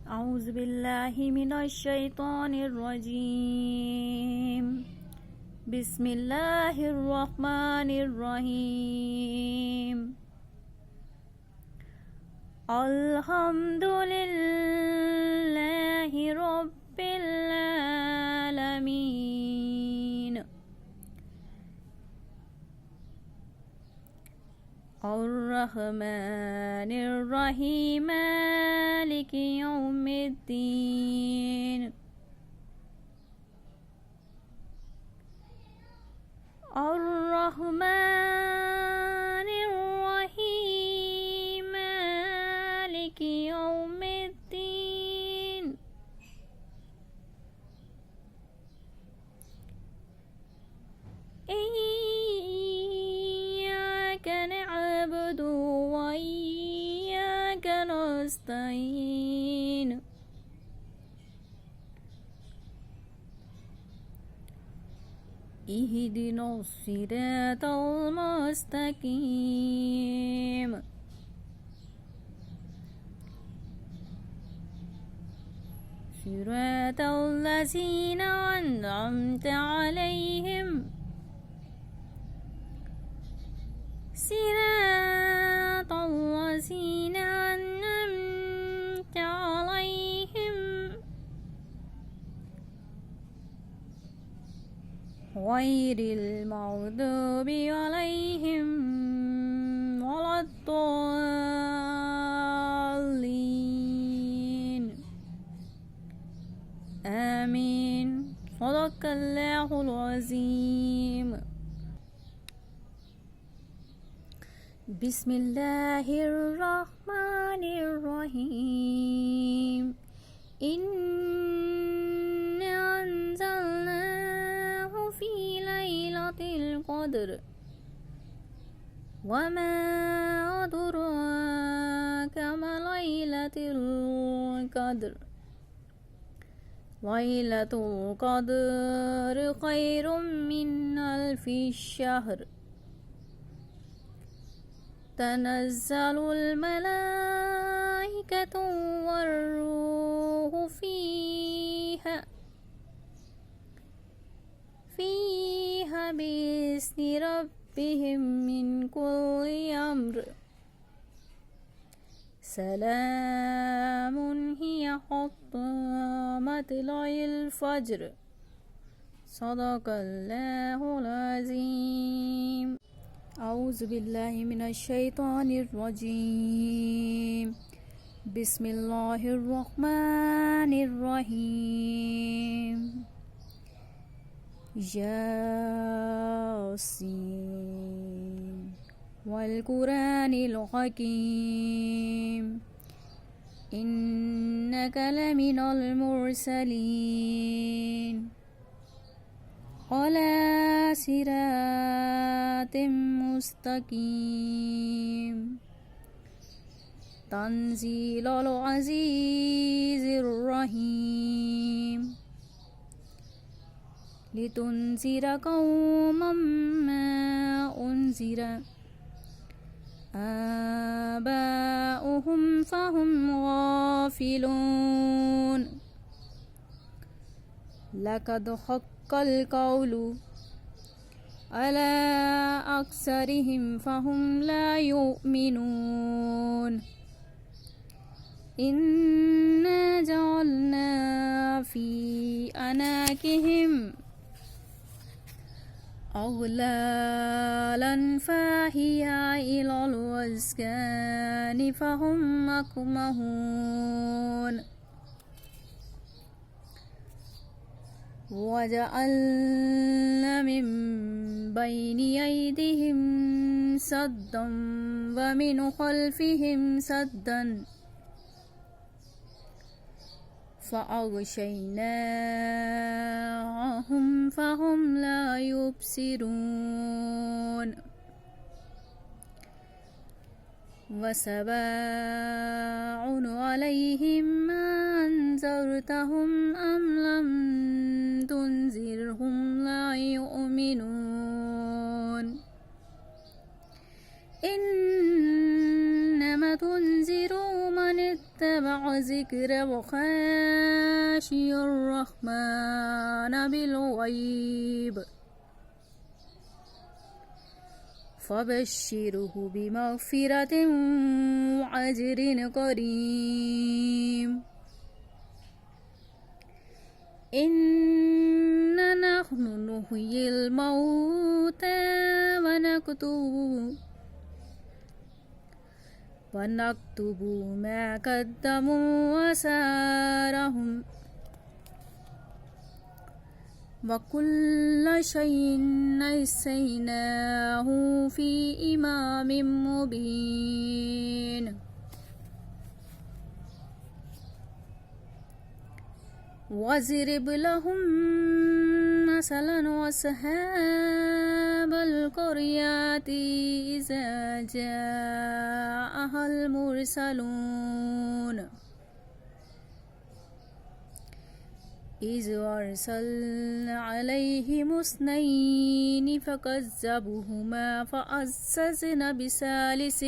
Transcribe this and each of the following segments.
أعوذ بالله من الشيطان الرجيم. بسم الله الرحمن الرحيم. الحمد لله رب العالمين. الرحمن الرحيم مالك يوم الدين. الرحمن الرحيم مالك يوم الدين. إياك نعبد وإياك نستعين. اهدنا الصراط المستقيم. صراط الذين أنعمت عليهم صراط الذين أنعمت عليهم غير المغضوب عليهم ولا الضالين. آمين. صدق الله العظيم. بسم الله الرحمن الرحيم. إنا أنزلناه في ليلة القدر وما أدراك ما ليلة القدر. ليلة القدر خير من ألف شهر. تنزل الملائكة والروح فيها بإذن ربهم من كل أمر. سلام هي حتى مطلع الفجر. صدق الله العظيم. أعوذ بالله من الشيطان الرجيم. بسم الله الرحمن الرحيم. ياسين والقرآن الحكيم. إنك لمن المرسلين على صراط مستقيم. تنزيل العزيز الرحيم. لتنذر قوما ما أنذر آباؤهم فهم غافلون. لقد حق القول على أكثرهم فهم لا يؤمنون. إنا جعلنا في أعناقهم أغلالا فهي إلى الأذقان فهم مقمحون. وجعلنا من بين أيديهم سدا ومن خلفهم سدا فأغشيناهم فهم لا يبصرون. وسواء عليهم أنذرتهم أم لم تنذرهم لا يؤمنون. إنما تنذر من اتبع ذكر وخاشي الرحمن بالغيب فبشره بمغفرة وأجر كريم إنا نحن نحيي الموتى ونكتب ما قدموا وآثارهم وكل شيء أحصيناه في إمام مبين واضرب لهم مثلا أصحاب القرية إذا جاءها المرسلون إذ أرسلنا عليهم اثنين فكذبوهما فعززنا بثالث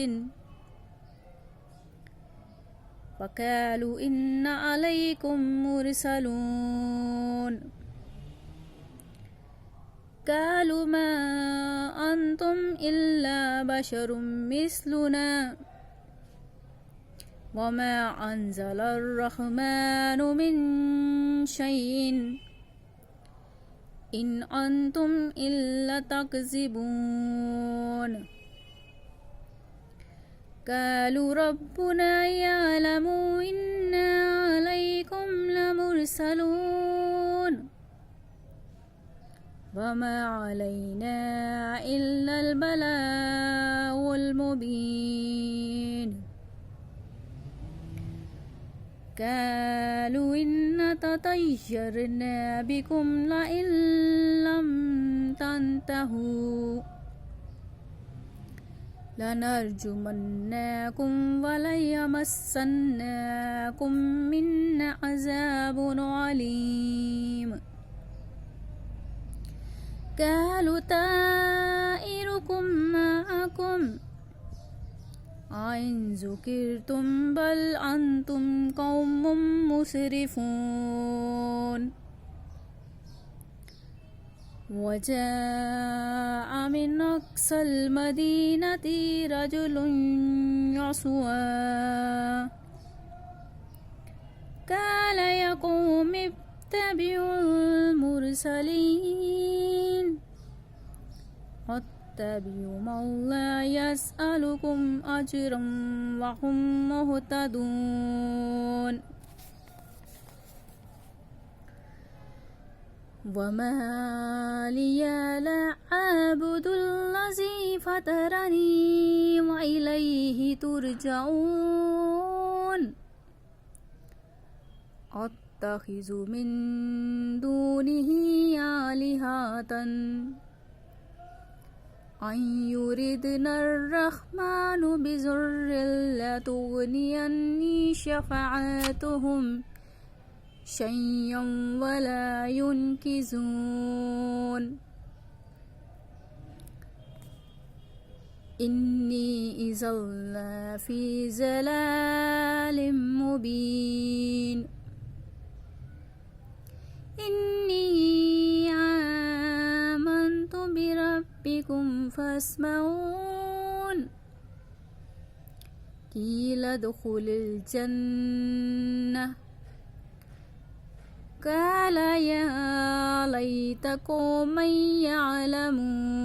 وقالوا إن عليكم مرسلون قالوا ما أنتم إلا بشر مثلنا وما أنزل الرحمن من شيء إن أنتم إلا تكذبون قالوا ربنا يعلم إنا عليكم لمرسلون وما علينا إلا البلاغ المبين قالوا إنا تطيرنا بكم لئن لم تنتهوا لنرجمنكم وليمسنكم منا عذاب عليم قالوا طائركم معكم أئن ذكرتم بل أنتم قوم مسرفون وجاء من أقصى المدينة رجل يسعى قال يا قوم اتبعوا المرسلين اتبعوا من لا يسألكم أجرا وهم مهتدون وما لي لا أعبد الذي فطرني وإليه ترجعون أتخذ من دونه آلهة أن يردنا الرحمن بضر لا تغني عني شفاعتهم شيئا ولا ينقذون إني إذا لفي ضلال مبين إني آمنت بربكم فاسمعون قيل ادخل الجنة قال يا ليت قوما يعلمون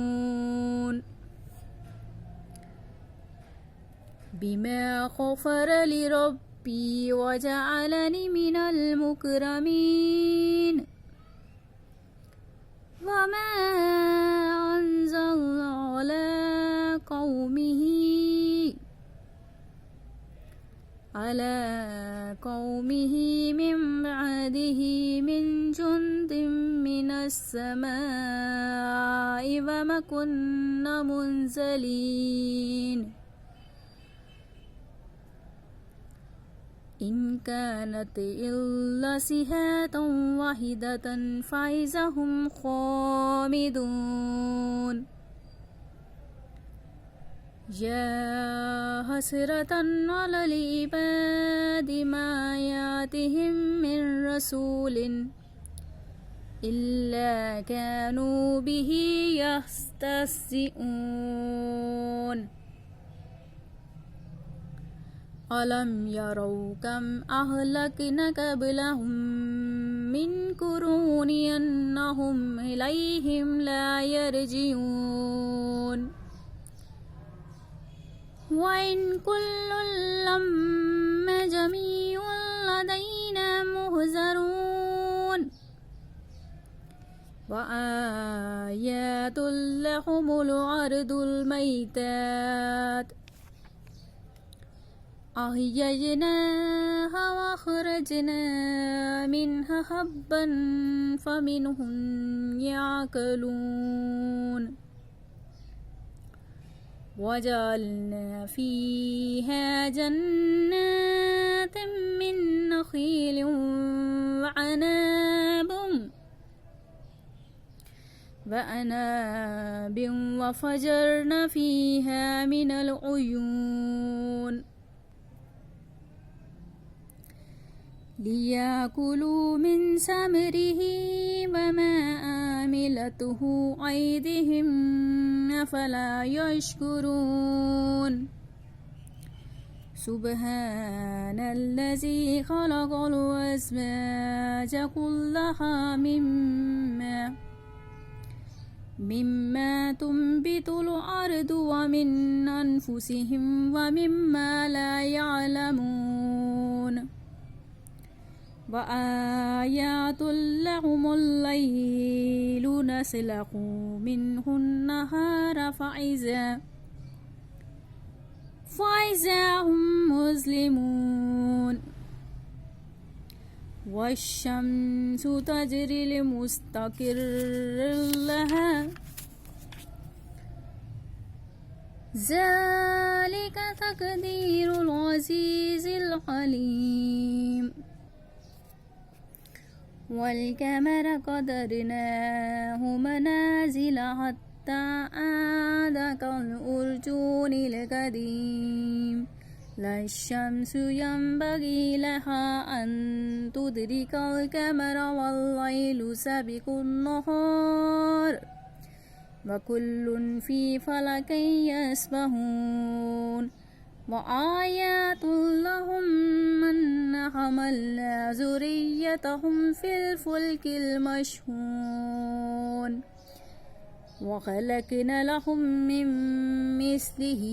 بما غفر لي ربي وجعلني من المكرمين وما أنزل على قومه من بعده من جند من السماء وما كنا منزلين إن كانت إلا صيحة واحدة فإذا هم خامدون يا حسرة على العباد ما ياتهم من رسول إلا كانوا به يستهزئون ألم يروا كم أهلكنا قبلهم من قرون أنهم إليهم لا يرجعون وإن كل لما جميع لدينا محضرون وآيات لهم الأرض الميتات أحييناها وأخرجنا منها حبا فمنهم يأكلون وجعلنا فيها جنات من نخيل وأعناب وفجرنا فيها من العيون ليأكلوا من ثمره وما عملته أيديهم أفلا يشكرون سبحان الذي خلق الأزواج كلها مما تنبت الأرض ومن أنفسهم ومما لا يعلمون وآيات لهم الليل نسلخ منه النهار فإذا هم مسلمون والشمس تجري لمستقر لها ذلك تقدير العزيز العليم والقمر قدرناه منازل حتى عاد كالأرجون القديم لا الشمس ينبغي لها أن تدرك القمر والليل سابق النهار وكل في فلك يسبحون وآيات لهم أن حملنا ذريتهم في الفلك المشحون وخلقنا لهم من مثله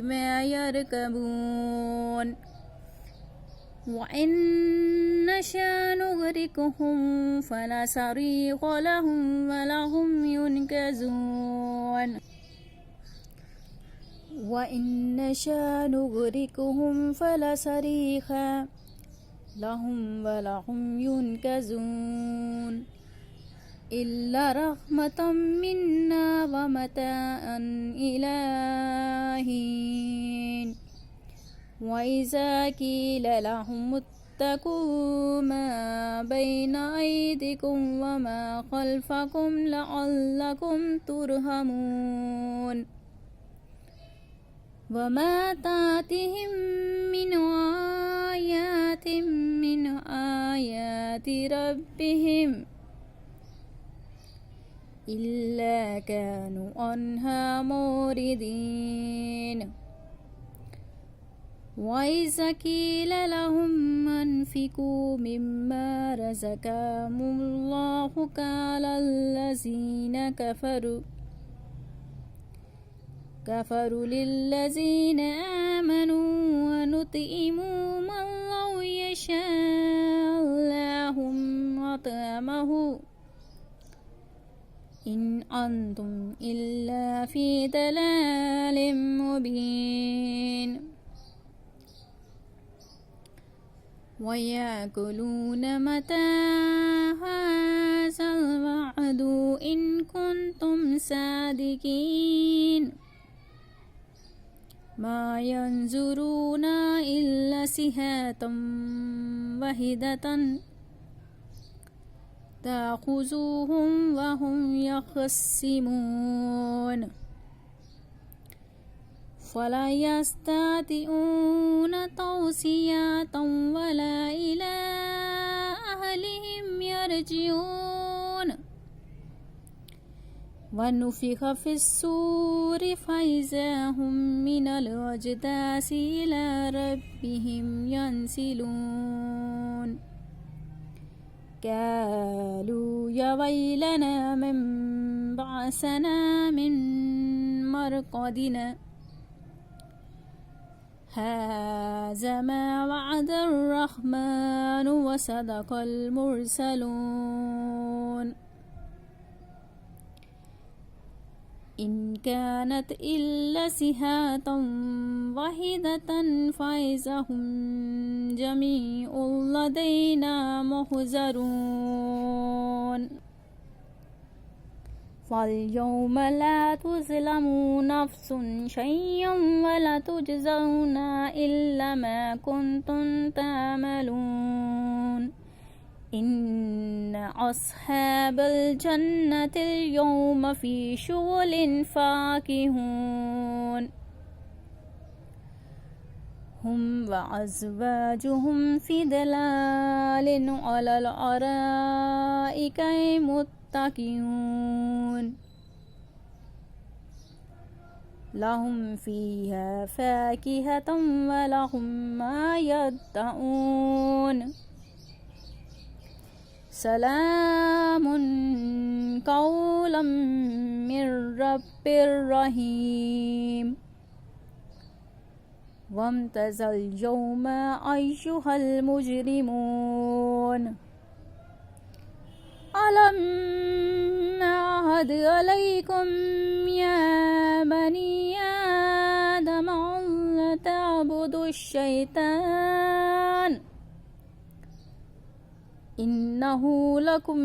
ما يركبون وإن نشأ نغرقهم فلا صريخ لهم ولهم ينقذون وإن نشأ نغرقهم فلا صريخ لهم ولهم ينقذون إلا رحمة منا ومتاعا إلى حين وإذا قيل لهم اتقوا ما بين أيديكم وما خلفكم لعلكم ترحمون وما تأتيهم من آيات ربهم إلا كانوا عنها معرضين وإذا قيل لهم أنفقوا مما رزقكم الله قال الذين كفروا للذين آمنوا ونطعم من لو يشاء الله أطعمه إن أنتم إلا في ضلال مبين ويقولون متى هذا الوعد إن كنتم صادقين ما ينظرون إلا صيحة واحدة تأخذهم وهم يخصمون فلا يستطيعون توصية ولا إلى أهلهم يرجعون ونفخ في الصور فإذا هم من الأجداث إلى ربهم ينسلون قالوا يا ويلنا من بعثنا من مرقدنا هذا ما وعد الرحمن وصدق المرسلون إن كانت إلا صيحة واحدة فإذا هم جميع لدينا محضرون فاليوم لا تظلم نفس شيئا ولا تجزون إلا ما كنتم تعملون إن أصحاب الجنة اليوم في شغل فاكهون هم وأزواجهم في ظلال على الأرائك متكئون لهم فيها فاكهة ولهم ما يدعون سلام قولا من رب رحيم وامتازوا اليوم أيها المجرمون ألم أعهد عليكم يا بني آدم ألا تعبدوا الشيطان إنه لكم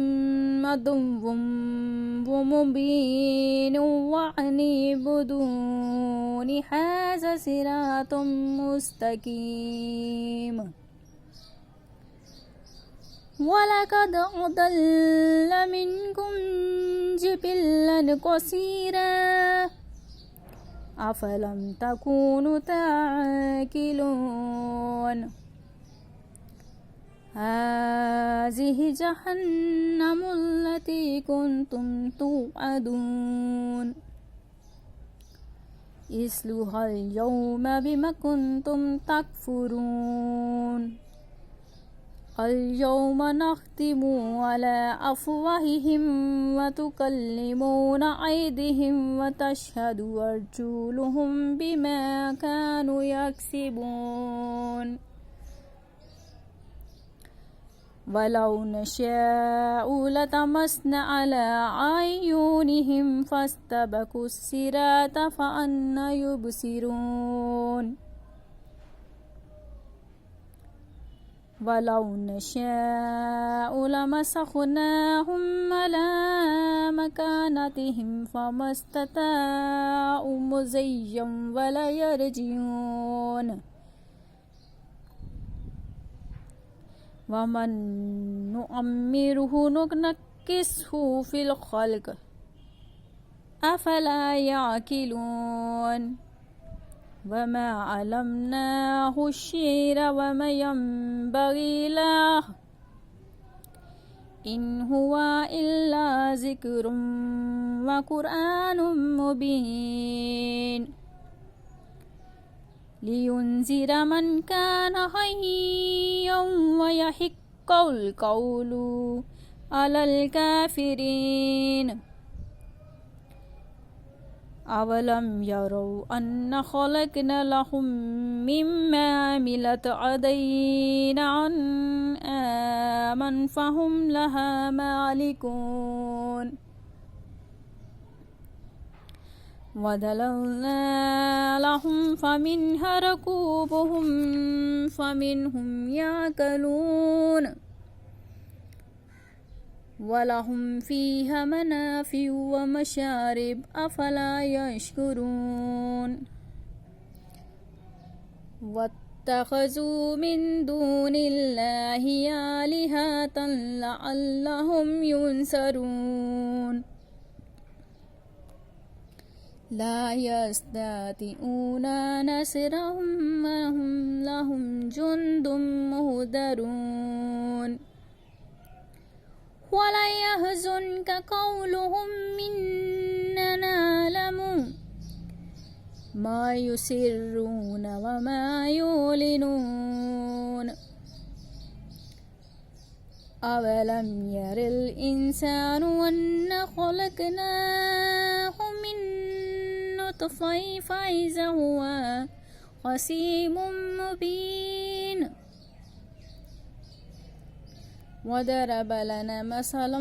عدو مبين وأن اعبدوني هذا صراط مستقيم ولقد أضل منكم جبلا قصيرا أفلم تكونوا تعقلون هذه جهنم التي كنتم توعدون اصلوها اليوم بما كنتم تكفرون اليوم نختم على أفواههم وتكلمنا أيديهم وتشهد أرجلهم بما كانوا يكسبون ولو نشاء لطمسنا على أعينهم فاستبقوا الصراط فأنى يبصرون ولو نشاء لمسخناهم على مكانتهم فما استطاعوا مضيا ولا يرجعون ومن نؤمره ننكسه في الخلق أفلا يعقلون وما علمناه الشعر وما ينبغي له إن هو إلا ذكر وقرآن مبين لينذر من كان حيا ويحق القول على الكافرين أولم يروا أن خلقنا لهم مما عملت أيدينا أنعاما فهم لها مالكون وذللنا لهم فمنها ركوبهم فمنهم يأكلون ولهم فيها منافع ومشارب أفلا يشكرون واتخذوا من دون الله آلهة لعلهم ينصرون لا يستطيعون نصرهم وهم لهم جند مهدرون ولا يحزنك قولهم إننا نعلم ما يسرون وما يعلنون أولم ير الإنسان أنا خلقناه من نطفة فإذا هو خصيم مبين وضرب لنا مثلا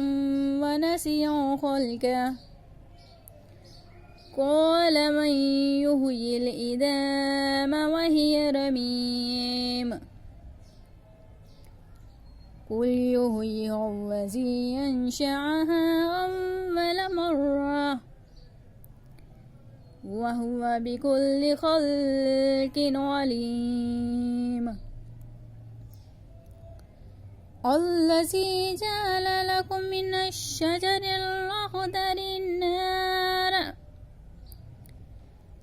ونسي خلقه قال من يحيي العظام وهي رميم قل يحييها الذي أنشأها أول مرة وهو بكل خلق عليم الذي جعل لكم من الشجر الأخضر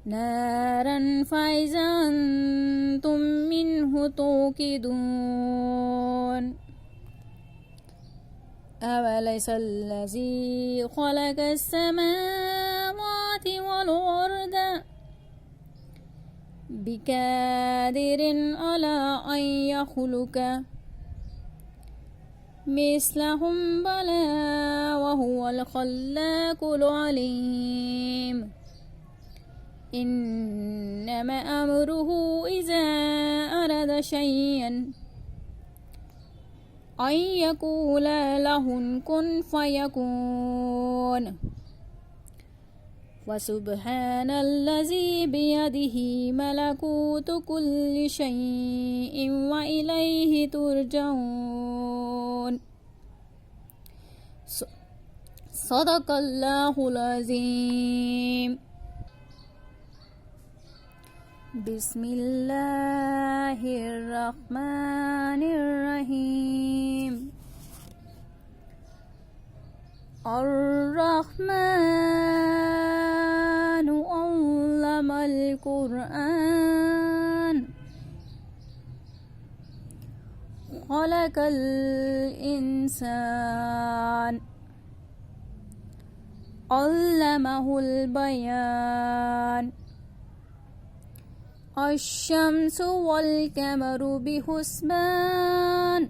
نارا فإذا أنتم منه توقدون أوليس الذي خلق السماوات والأرض بقادر على أن يخلق مثلهم بلى وهو الخلاق العليم إنما أمره إذا أراد شيئا أن يقول له كن فيكون وسبحان الذي بيده ملكوت كل شيء وإليه ترجعون صدق الله العظيم بسم الله الرحمن الرحيم الرحمن علم القرآن خلق الإنسان علمه البيان الشمس والقمر بحسبان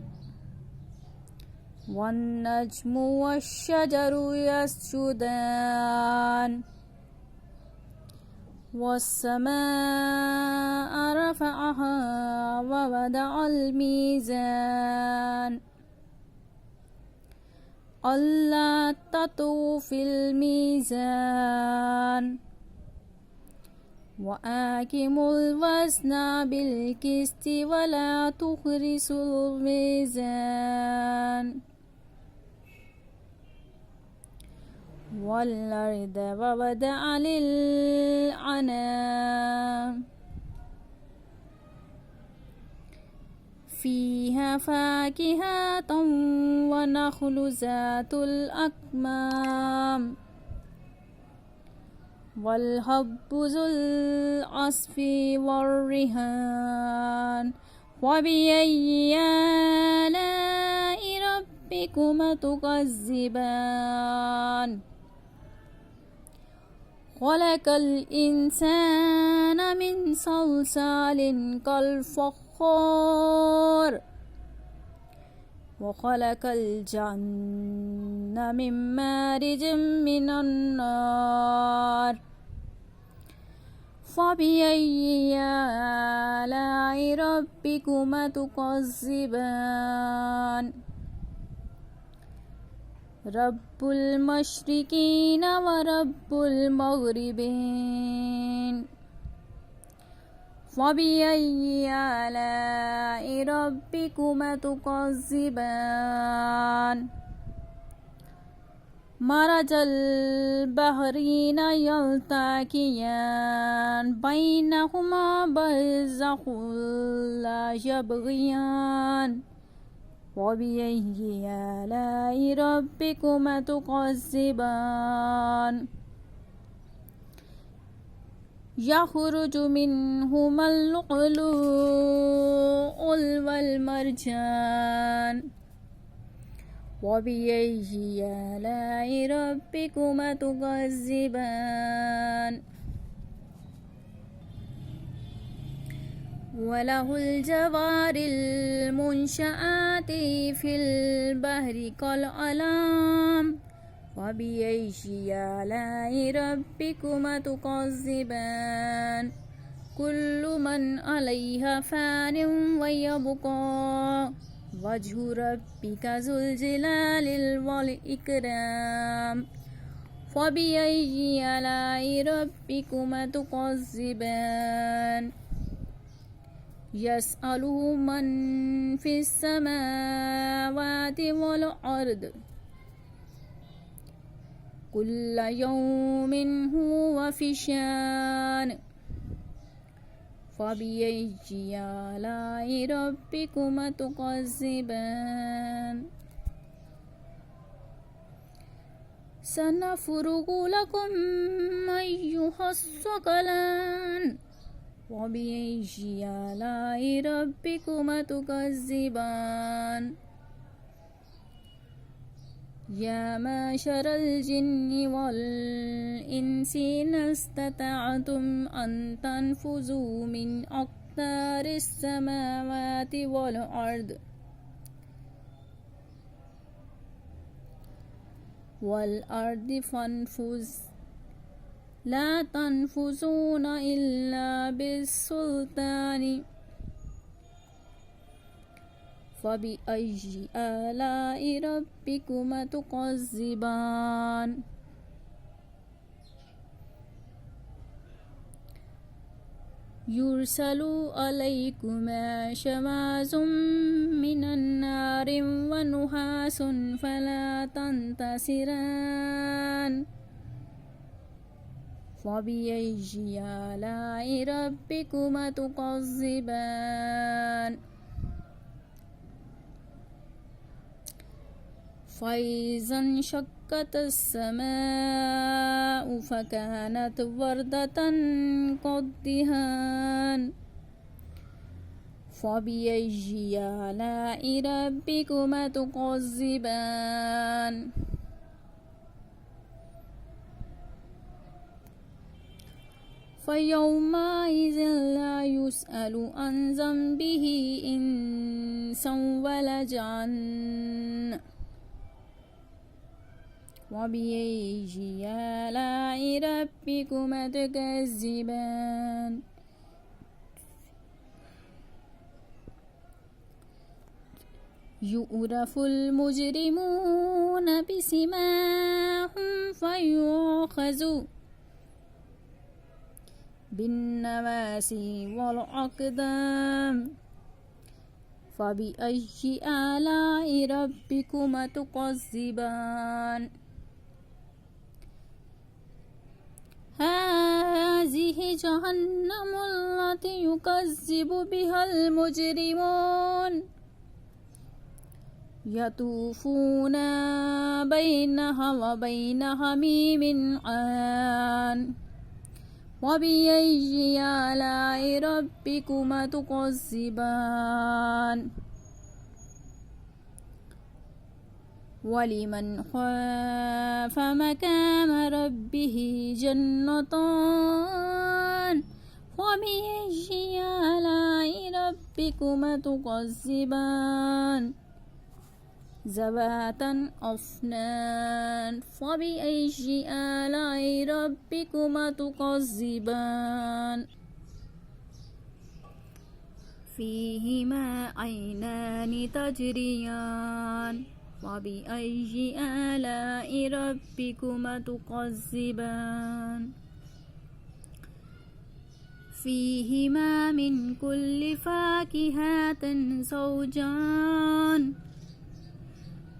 والنجم والشجر يسجدان والسماء رفعها ووضع الميزان ألا تطغوا في الميزان وأقيموا الوزن بالقسط ولا تخسروا الميزان والأرض ووضع للأنام فيها فاكهة ونخل ذات الأكمام والحب ذو العصف والريحان وبأي آلاء ربكما تكذبان خلق الإنسان من صلصال كالفخار وخلق الجنة من مارج من النار فبأي آلاء ربكما تكذبان رب المشرقين ورب المغربين فبأي آلاء ربكما تكذبان مرج البحرين يلتقيان بينهما برزخ لا يبغيان وبأي آلاء ربكما تكذبان يخرج منهما اللؤلؤ والمرجان وبأي آلاء ربكما تكذبان وله الجوار المنشآت في البحر كالأعلام وبأي آلاء ربكما تكذبان كل من عليها فان ويبقى وجه ربك ذو الجلال والإكرام فبأي آلاء ربكما تكذبان يسأله من في السماوات والأرض كل يوم هو في شان فبأي آلاء ربكما تكذبان سنفرغ لكم أيها الثقلان وبأي آلاء ربكما تكذبان يا معشر الجن والإنس إن استطعتم أن تنفذوا من أقطار السماوات والأرض فانفذوا لا تنفذون إلا بالسلطان فبأي آلاء ربكما تكذبان يرسل عليكما شواظ من النار ونحاس فلا تنتصران فبأي آلاء ربكما تكذبان فإذا انشقت السماء فكانت وردة كالدهان فبأي آلاء ربكما تكذبان فيومئذ لا يسأل عن ذنبه إنس ولا جان وبأي آلاء ربكما تكذبان يعرف المجرمون بسيماهم فيؤخذوا بالنواسي والأقدام فبأي آلاء ربكما تكذبان هذه جهنم التي يكذب بها المجرمون يطوفون بينها وبين حميم آن وبأي آلاء ربكما تكذبان ولمن خاف مقام ربه جنتان وبأي آلاء ربكما تكذبان ذواتا أفنان فبأي آلاء ربكما تكذبان فيهما عينان تجريان وبأي آلاء ربكما تكذبان فيهما من كل فاكهة زوجان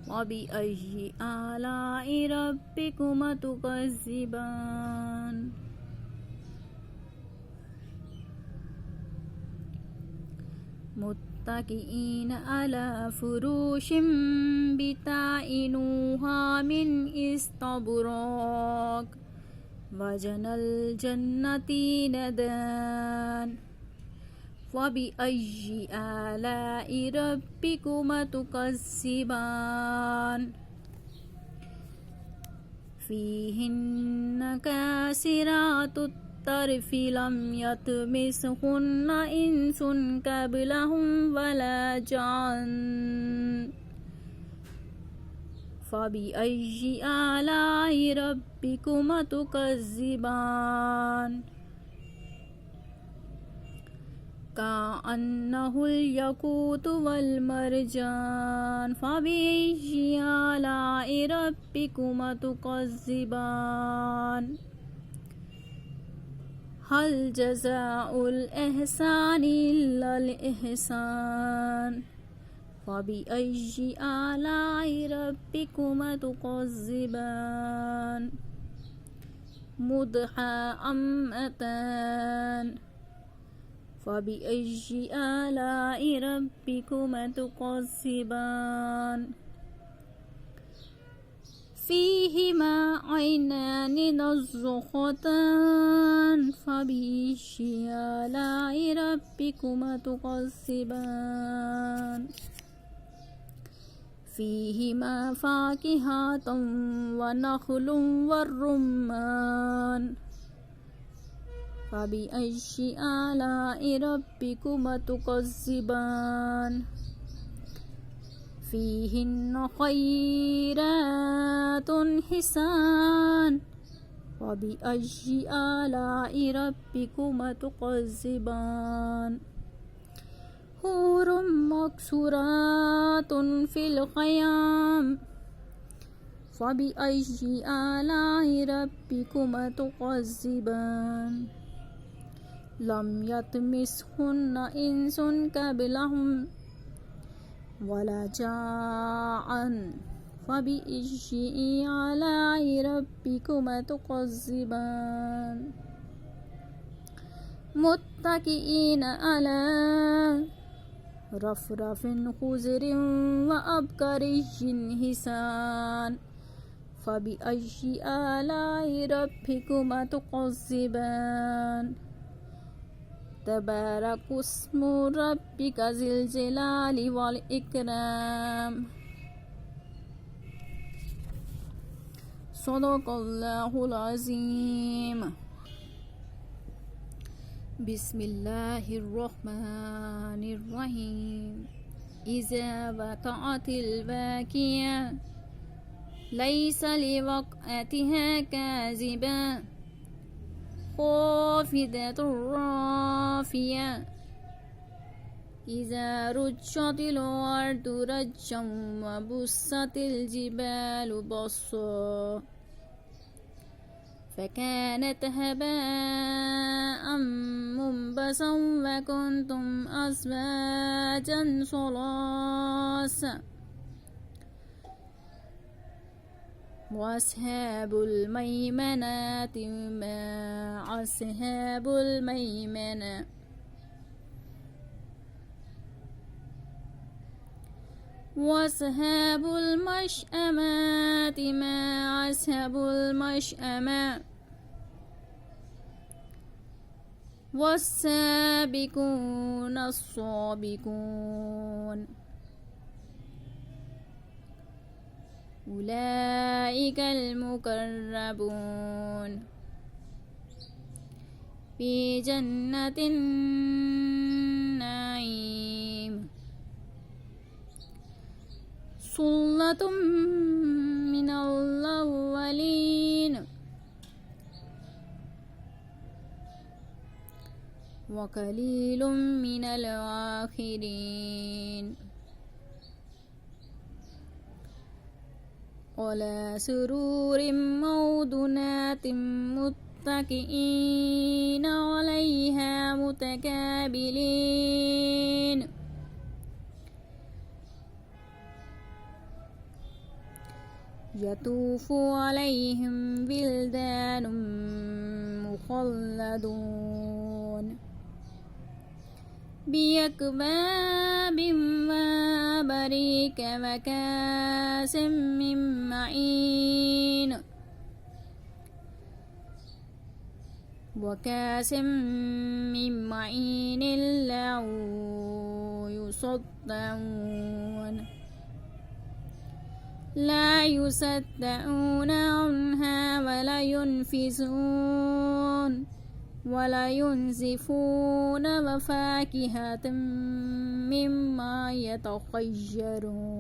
وبأي آلاء ربكما تكذبان متكئين على فروش بطائنها من استبرق وجنى الجنة ندان فبأي آلاء ربكما تكذبان فيهن كاسرات الطرف لم يطمثهن إنس قبلهم ولا جان فبأي آلاء ربكما تكذبان كأنه الياقوت والمرجان فبأي آلاء ربكما تكذبان هل جزاء الإحسان إلا الإحسان فبأي آلاء ربكما تكذبان مدحضرتان فبأي آلاء ربكما تكذبان فيهما عينان نضاختان فبأي آلاء ربكما تكذبان فيهما فاكهة ونخل والرمان فبأي آلاء ربكما تكذبان فيهن خيرات حسان فبأي آلاء ربكما تكذبان حور مقصورات في الخيام فبأي آلاء ربكما تكذبان لم يطمثهن إنس قبلهم ولا جان فبأي آلاء ربكما تكذبان متكئين على رفرف خضر وأبقري حسان فبأي آلاء ربكما تكذبان تبارك اسم ربك ذي الجلال والإكرام صدق الله العظيم بسم الله الرحمن الرحيم إذا وقعت الواقعة ليس لوقعتها كاذبة خافضة رافعة إذا رجت الأرض رجا وبست الجبال بصا فكانت هباء منبثا وكنتم أزواجا ثلاثا وأصحاب الميمنة ما أصحاب الميمنة وأصحاب المشأمة ما أصحاب المشأمة والسابقون السابقون أولئك المقربون في جنة النعيم ثلة من الأولين وقليل من الآخرين على سرور موضونة متكئين عليها متقابلين يطوف عليهم ولدان مخلدون بأكواب وأباريك وكأس من معين وكاس من معين لا يصدعون عنها ولا ينفذون ولا ينزفون وفاكهة مما يتخيرون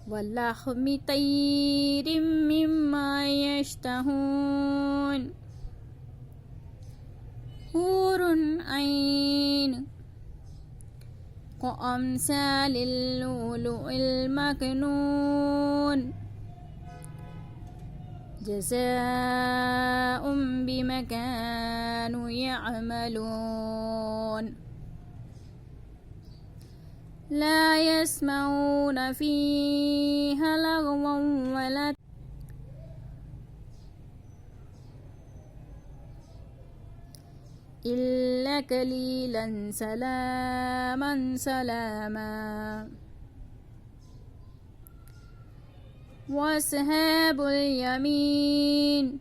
ولحم طير مما يشتهون حور عين كأمثال اللؤلؤ المكنون جزاء بما كانوا يعملون لا يسمعون فيها لغوا ولا إلا قليلا سلاما سلاما وأصحاب اليمين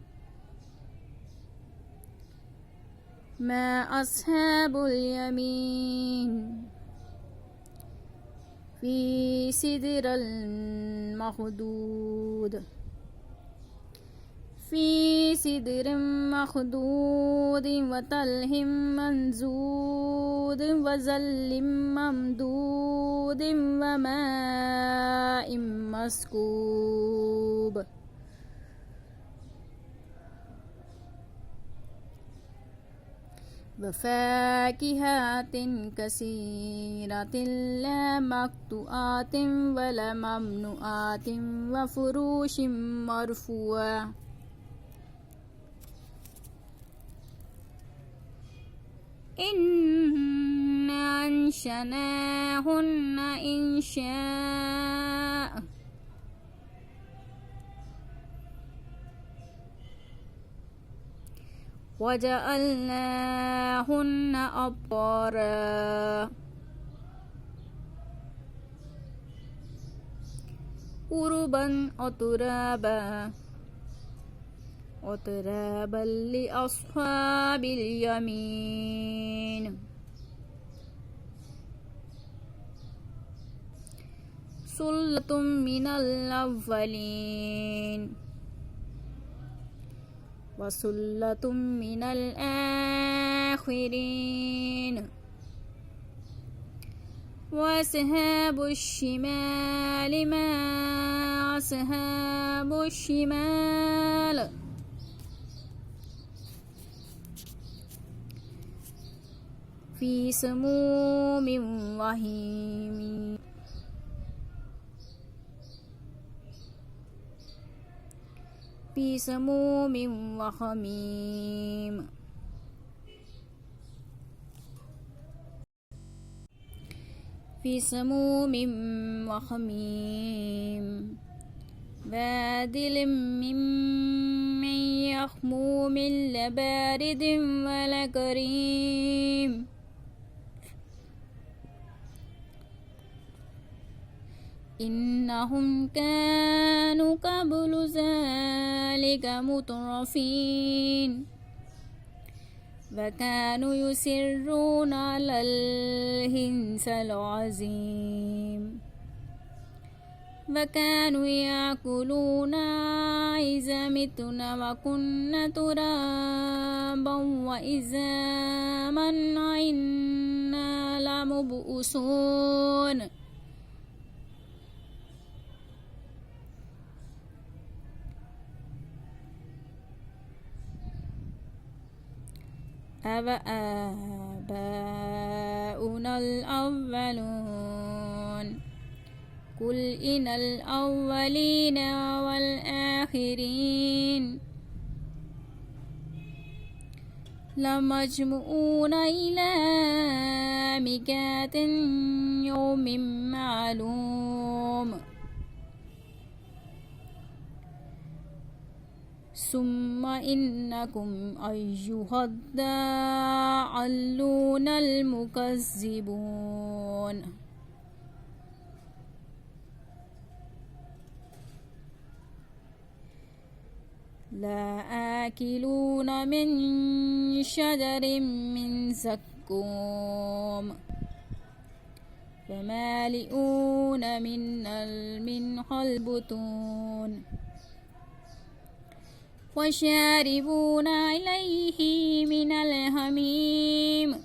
ما أصحاب اليمين في سدر المخضود وطلح منزود وظل ممدود وماء مسكوب وفاكهة كثيرة لا مقطوعة ولا ممنوعة وفروش مرفوعة إنا أنشأناهن إنشاء وجعلناهن أبكارا عربا أترابا لأصحاب اليمين ثلة من الأولين وثلة من الآخرين وأصحاب الشمال ما أصحاب الشمال في سموم وحميم في سموم وحميم في سموم وحميم بادل من يخموم لبارد ولا كريم إنهم كانوا قبل ذلك مترفين وكانوا يسرون على الحنث العظيم وكانوا يأكلون إذا متنا وكنا ترابا وعظاما إنا لمبعوثون أَوَآبَاؤُنَا الْأَوَّلُونَ قُلْ إِنَّ الْأَوَّلِينَ وَالْآخِرِينَ لَمَجْمُوعُونَ إِلَى مِيقَاتِ يَوْمٍ مَّعْلُومٍ ثم إنكم أيها الضالون المكذبون لا آكلون من شجر من زقوم فمالئون منها البطون وشاربون عليه من الحميم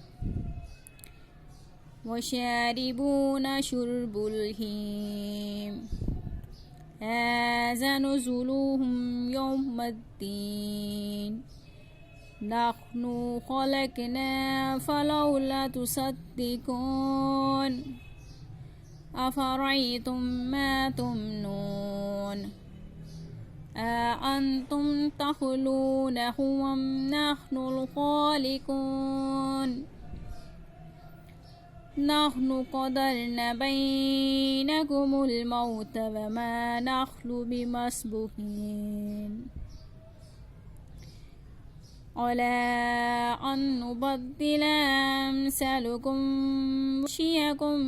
وشاربون شرب الهيم هذا نزلهم يوم الدين نحن خلقنا فلولا تصدقون أفرأيتم ما تمنون أأنتم تخلقونه أم نحن الخالقون نحن قدرنا بينكم الموت وما نحن بمسبوقين على أن نبدل أمثالكم ونشيئكم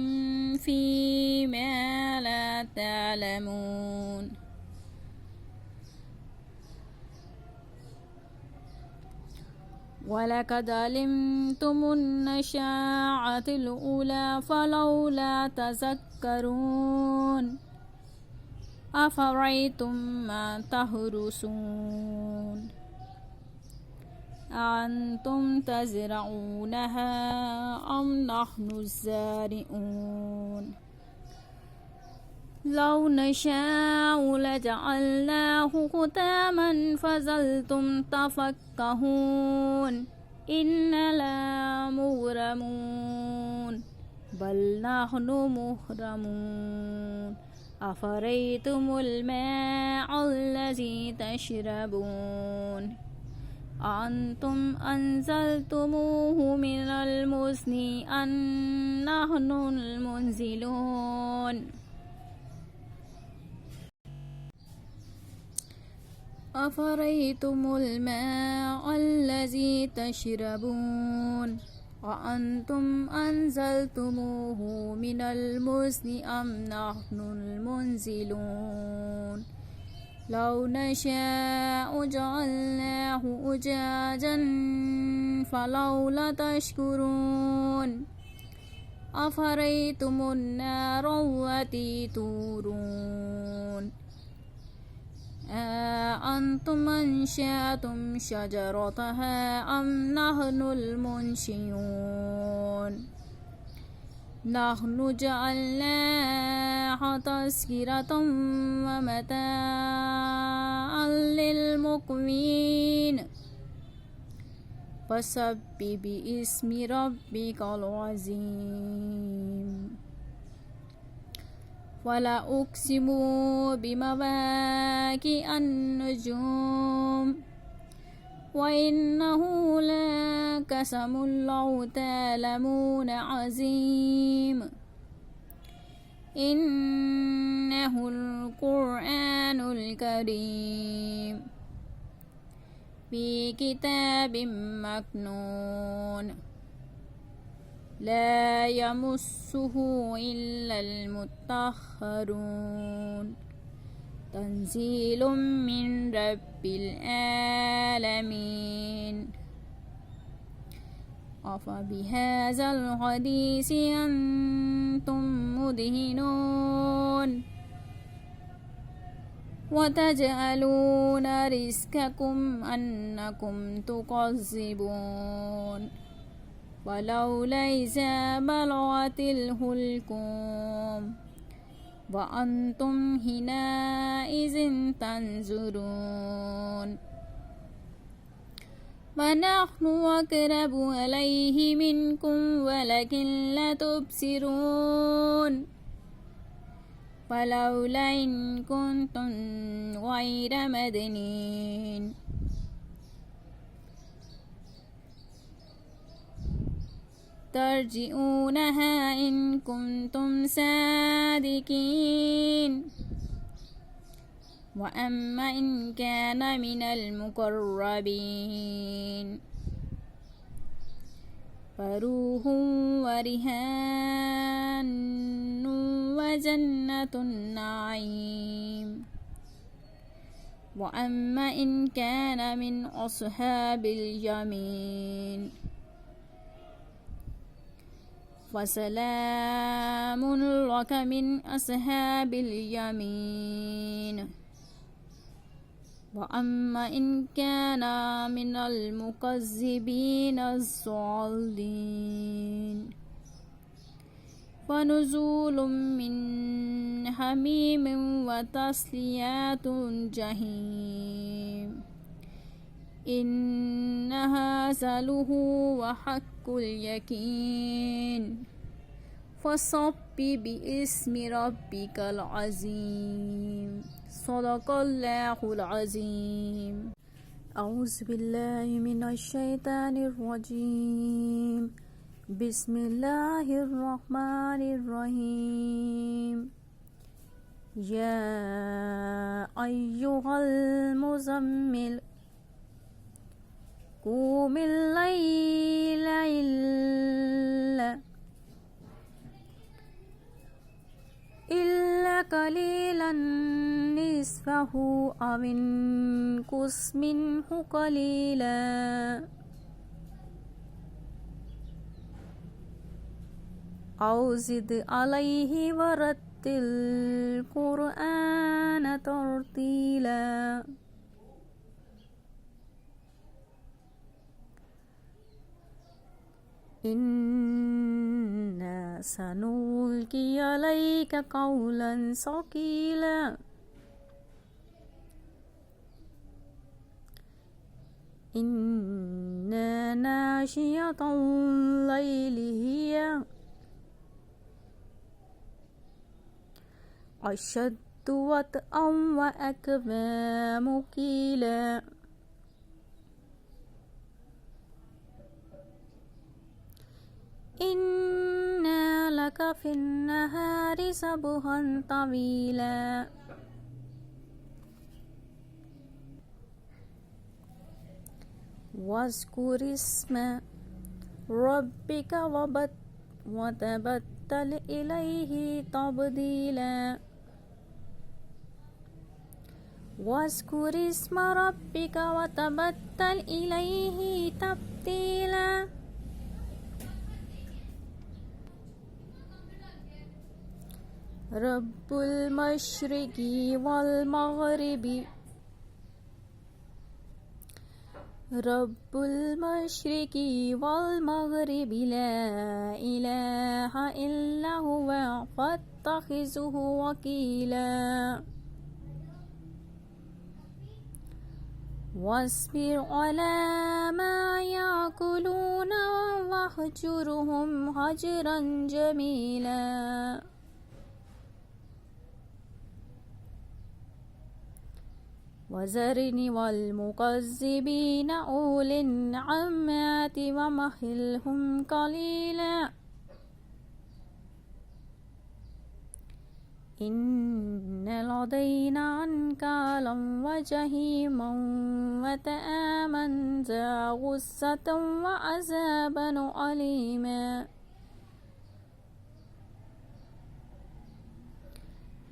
فيما لا تعلمون ولقد علمتم النشاءة الأولى فلولا تذكرون أفرأيتم ما تحرثون أأنتم تزرعونها أم نحن الزارعون لو نشاء لجعلناه ختاما فظلتم تفكهون إنا لمغرمون بل نحن مغرمون أفرأيتم الماء الذي تشربون أأنتم أنزلتموه من المزن أم نحن المنزلون أفرأيتم الماء الذي تشربون أأنتم أنزلتموه من المزن أم نحن المنزلون لو نشاء جعلناه أجاجا فلولا تشكرون أفرأيتم النار التي تورون أأنتم أنشأتم شجرتها أم نحن المنشئون نحن جعلناها تذكرة ومتاعا للمقوين فسبح باسم ربك العظيم ولا أقسم بمواقع النجوم وإنه لقسم لو تعلمون عظيم إنه القرآن الكريم في كتاب مكنون لا يمسه إلا المطهرون تنزيل من رب العالمين أفبهذا الحديث أنتم مدهنون وتجعلون رزقكم أنكم تكذبون ولولا إذا بلغت الحلقوم وأنتم حينئذ تنظرون ونحن أقرب إليه منكم ولكن لا تبصرون فلولا إن كنتم غير مدينين ترجعونها إن كنتم صادقين وأما إن كان من المقربين فروح وريحان وجنة النعيم وأما إن كان من أصحاب اليمين فسلام لك من أصحاب اليمين وأما إن كان من المكذبين الضالين فنزول من حميم وتصلية جحيم إن هذا لهو حق اليقين فصب باسم ربك العظيم صدق الله العظيم. أعوذ بالله من الشيطان الرجيم. بسم الله الرحمن الرحيم. يا أيها المزمل قم الليل إلا قليلا نصفه أو انقص منه قليلا أو زد عليه ورتل القرآن ترتيلا. إنا سنلقي عليك قولا ثقيلا إن ناشئة الليل هي أشد وطئا وأقوم قيلا. إن لك في النهار سبحا طويلا واذكر اسم ربك وتبتل إليه تبديلا. واذكر اسم ربك وتبتل إليه تبديلا. رب المشرق والمغرب لا إله إلا هو فاتخذه وكيلا. واصبر على ما يأكلون واهجرهم هجرا جميلا. وذرني والمكذبين أولي النعمات ومهلهم قليلا إن لدينا أنكالا وجحيما وطعاما ذا غصة وعذابا أليما.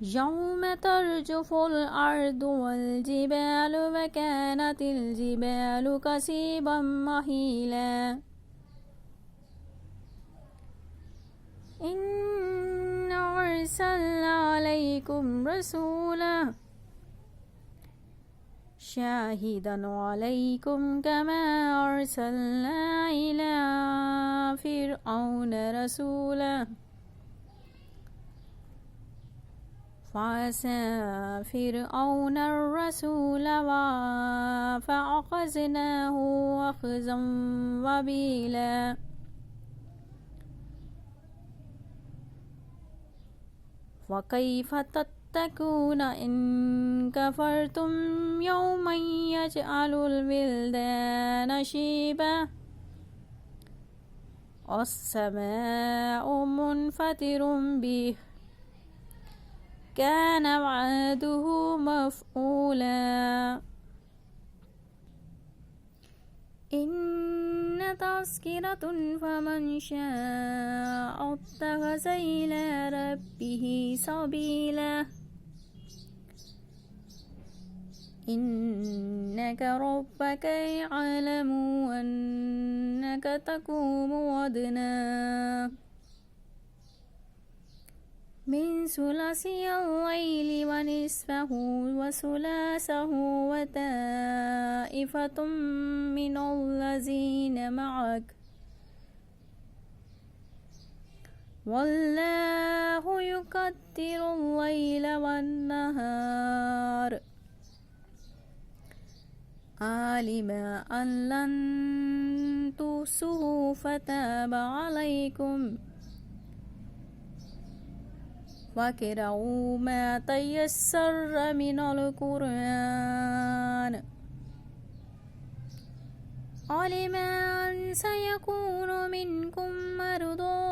يوم ترجف الأرض والجبال وكانت الجبال كثيبا مهيلا. إنا أرسلنا عليكم رسولا شاهدا عليكم كما أرسلنا إلى فرعون رسولا فعصى فرعون الرسول فأخذناه أخذا وبيلا. وكيف تتقون إن كفرتم يوما يجعل الولدان شيبا السماء منفطر به كان وعده مفعولا. إن تذكرة فمن شاء اتخذ إلى ربه سبيلا. إنك ربك يعلم أنك تقوم أدنى من ثلثي الليل ونصفه وثلاثه وطائفة من الذين معك والله يقدر الليل والنهار علم أن لن تحصوه فتاب عليكم واقرؤوا ما تيسر من القرآن علم أن سيكون منكم مرضى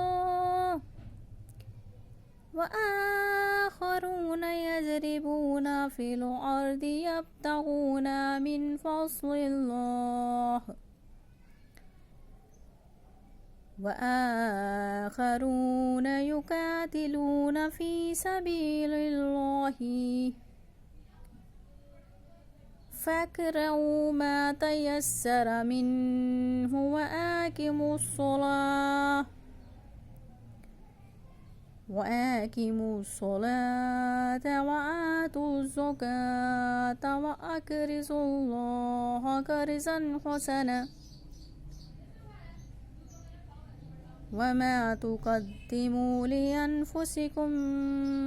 وآخرون يضربون في الأرض يبتغون من فضل الله وآخرون يقاتلون في سبيل الله فاقرؤوا ما تيسر منه وأقيموا الصلاة وآتوا الزكاة وأقرضوا الله قرضا حسنا وما تقدموا لأنفسكم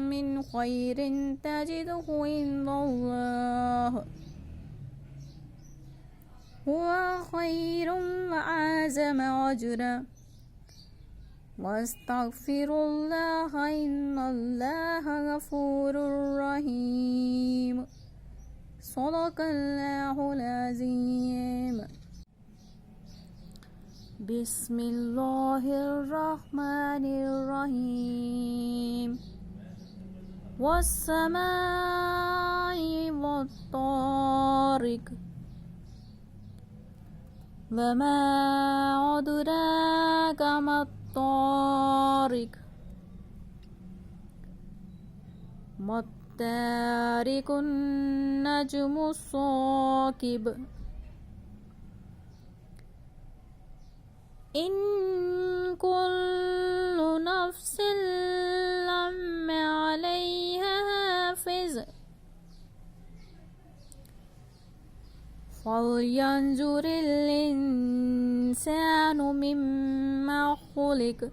من خير تجده عند الله هو خير وأعظم أجرا واستغفروا الله إن الله غفور رحيم صدق الله العظيم بسم الله الرحمن الرحيم والسماء والطارق وما أدراك ما الطارق ما الطارق النجم الثاقب إن كل نفس لما عليها حافظ فلينظر الإنسان مما خلق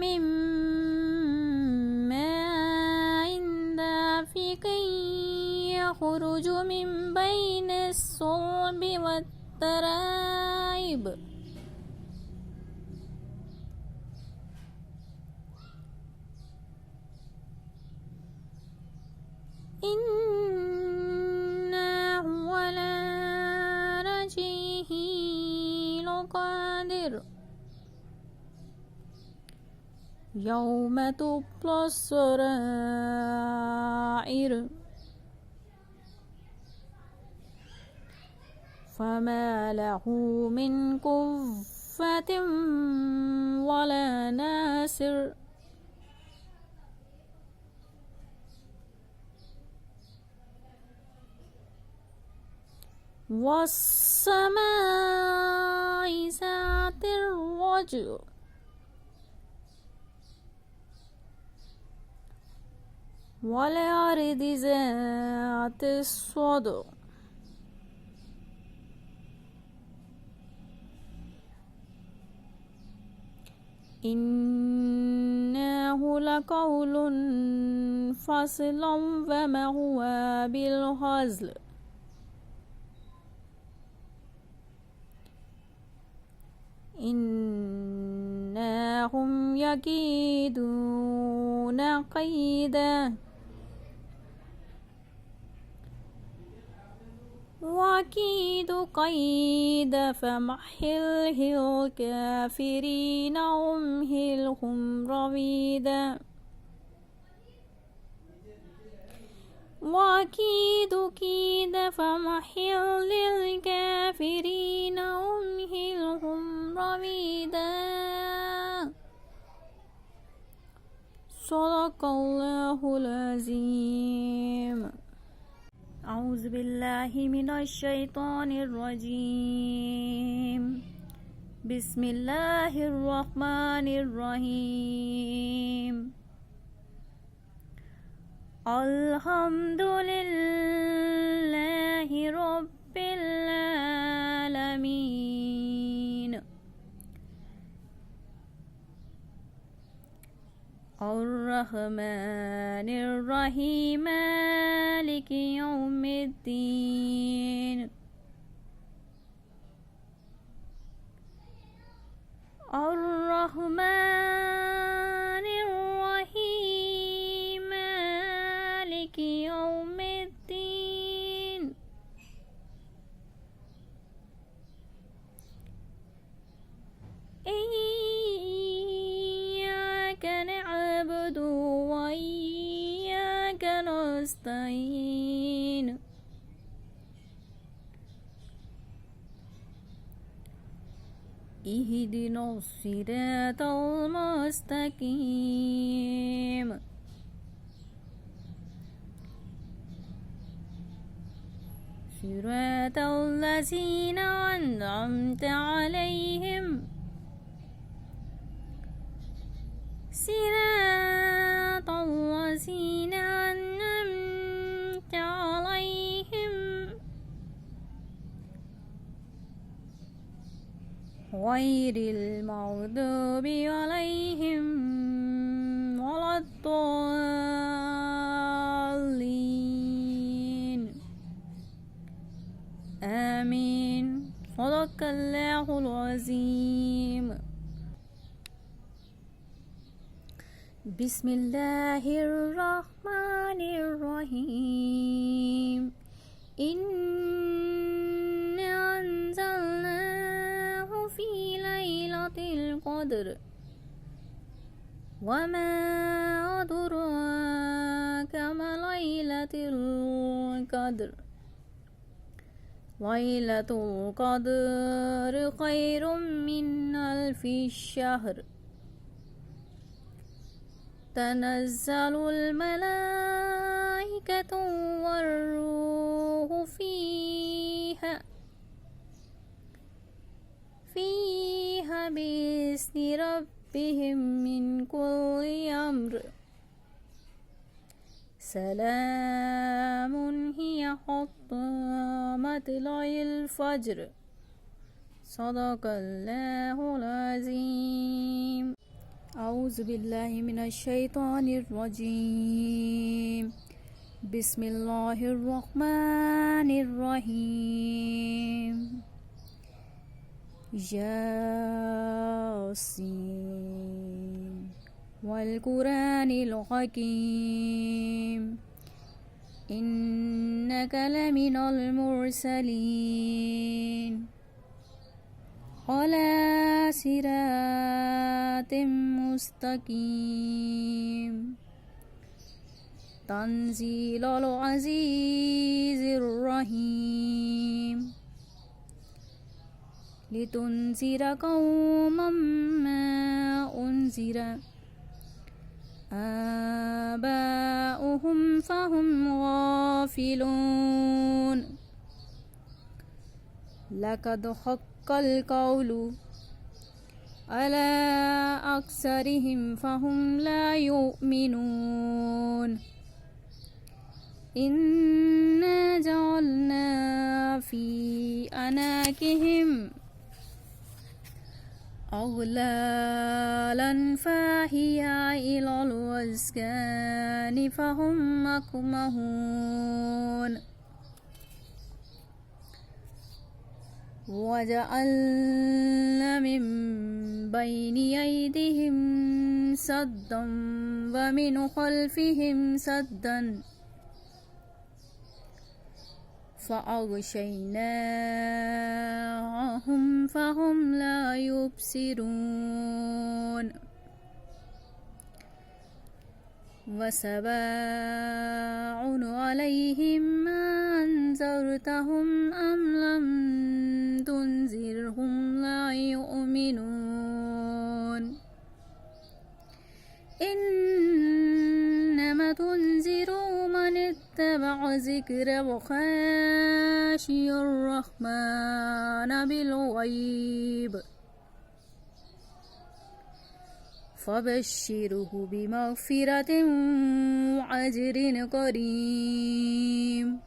من ماء دافق يخرج من بين الصلب والترائب إنه على رجعه لقادر يوم تبلى السرائر فما له من قوة ولا ناصر والسماء ذات الرجع والأرض ذات الصدع إنه لقول فصل وما هو بالهزل إنهم يكيدون كيدا وأكيد كيدا فمهل الكافرين أمهلهم رويدا وأكيد كيدا فمهل الكافرين أمهلهم رويدا صدق الله العظيم. أعوذ بالله من الشيطان الرجيم. بسم الله الرحمن الرحيم. الحمد لله رب العالمين. الرحمن الرحيم مالك يوم الدين. الرحمن الرحيم مالك يوم الدين. إياك نعبد وإياك نستعين. اهدنا الصراط المستقيم. صراط الذين أنعمت عليهم صراط الذين أنعمت عليهم غير المغضوب عليهم ولا الضالين. آمين. صدق الله العظيم. بسم الله الرحمن الرحيم. إنا أنزلناه في ليلة القدر وما أدراك ما ليلة القدر. ليلة القدر خير من ألف الشهر. تنزل الملائكة والروح فيها بإذن ربهم من كل أمر. سلام هي حتى مطلع الفجر. صدق الله العظيم. أعوذ بالله من الشيطان الرجيم. بسم الله الرحمن الرحيم. ياسين والقرآن الحكيم. إنك لمن المرسلين على صراط مستقيم. تنزيل العزيز الرحيم. لتنذر قوما ما أنذر آباؤهم فهم غافلون. لقد حق القول على أكثرهم فهم لا يؤمنون. إنا جعلنا في أعناقهم أغلالا فهي إلى الأذقان فهم مقمحون. وجعلنا من بين أيديهم سدا ومن خلفهم سدا فأغشيناهم فهم لا يبصرون. وسواء عليهم أنذرتهم أم لم تنذرهم لا يؤمنون. إن تنذر من اتبع ذكر وخشي الرحمن بالغيب فبشره بمغفرة وأجر كريم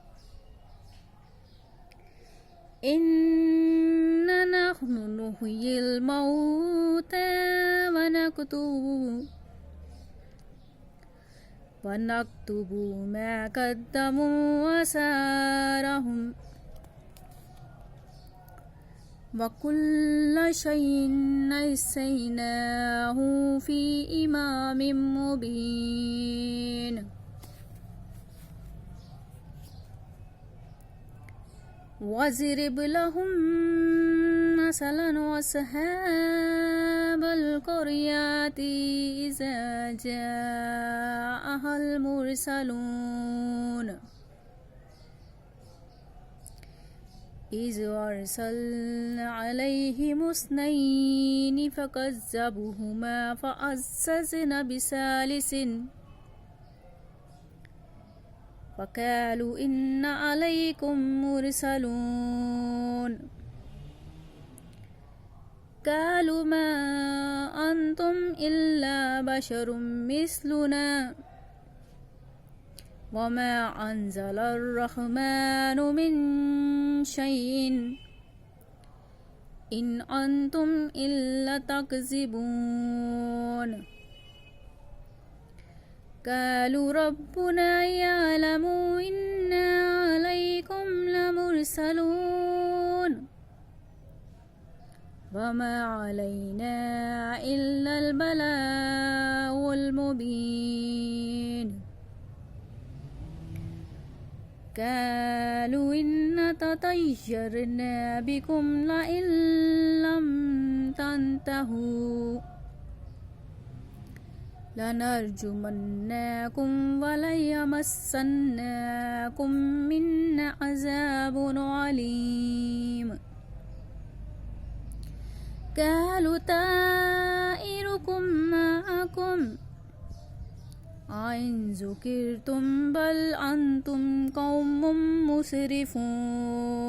إنا نحن نحيي الموتى ونكتب ما قدموا وآثارهم وكل شيء أحصيناه في إمام مبين واضرب لهم مثلا أصحاب القرية إذا جاءها المرسلون إذ أرسلنا عليهم اثنين فكذبوهما فعززنا بثالث فقالوا إن عليكم مرسلون قالوا ما أنتم إلا بشر مثلنا وما أنزل الرحمن من شيء إن أنتم إلا تكذبون قالوا ربنا يعلم إنا عليكم لمرسلون وما علينا إلا البلاغ المبين قالوا إن تطيرنا بكم لئن لم تنتهوا لنرجمنكم وليمسنكم منا عذاب عليم قالوا طائركم معكم أئن ذكرتم بل أنتم قوم مسرفون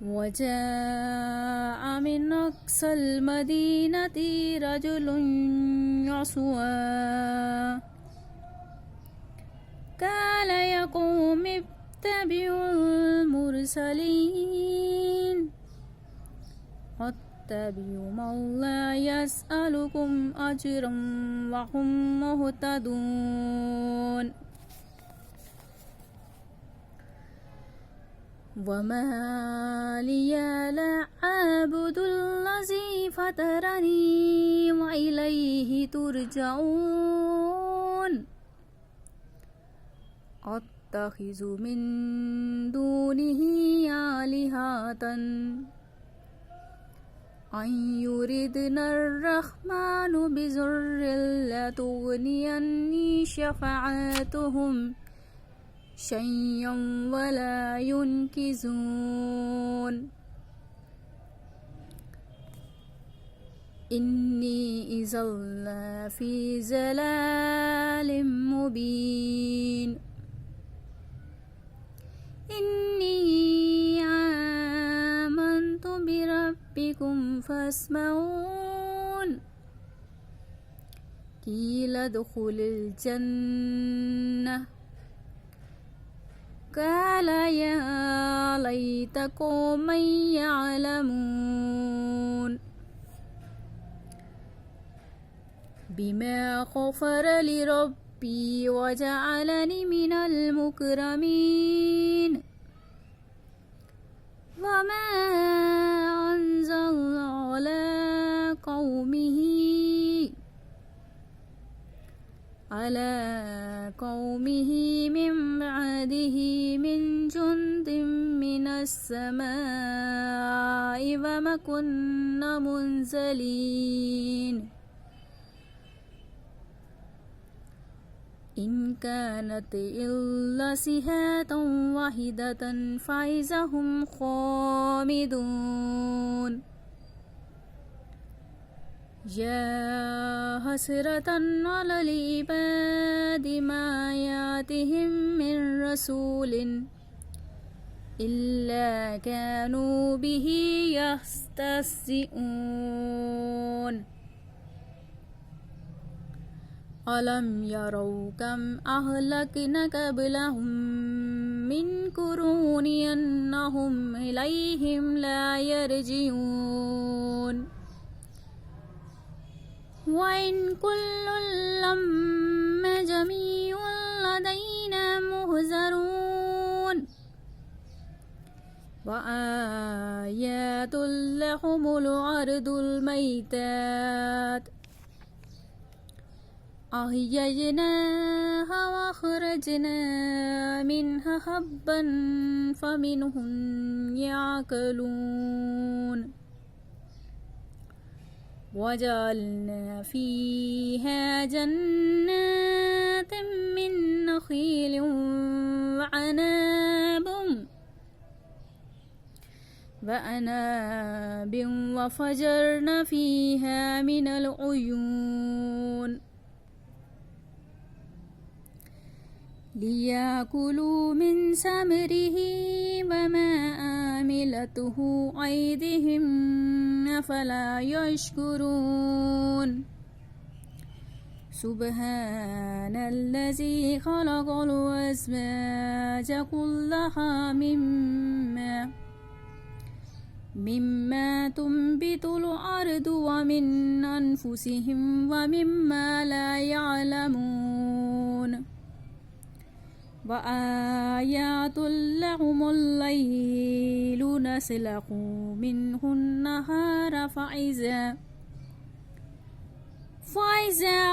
وجاء من أقصى المدينة رجل يسعى قال يا قوم اتبعوا المرسلين اتبعوا من لا يسألكم أجرا وهم مهتدون وما لي لا أعبد الذي فطرني وإليه ترجعون أتخذ من دونه آلهة أن يردنا الرحمن بضر لا تغني عني شفاعتهم شيئا ولا ينقذون إني إذا لفي ضلال مبين إني آمنت بربكم فاسمعون قيل ادخل الجنة قال يا ليت قوما يعلمون بما غفر لي ربي وجعلني من المكرمين وما أنزل على قومه من بعده من جند من السماء وما كنا منزلين إن كانت إلا صيحة واحدة فإذا هم خامدون يا حسرة على العباد ما يأتيهم من رسول إلا كانوا به يستهزئون ألم يروا كم أهلكنا قبلهم من قرون أنهم إليهم لا يرجعون وإن كل لما جميع لدينا محضرون وآيات لهم الأرض الميتات أحييناها وأخرجنا منها حبا فمنهم يأكلون وجعلنا فيها جنات من نخيل وأعناب وفجرنا فيها من العيون ليأكلوا من ثمره وما عملته أيديهم أفلا يشكرون سبحان الذي خلق الأزواج كلها مما تنبت الأرض ومن أنفسهم ومما لا يعلمون وآيات لهم الليل نسلخ منه النهار فإذا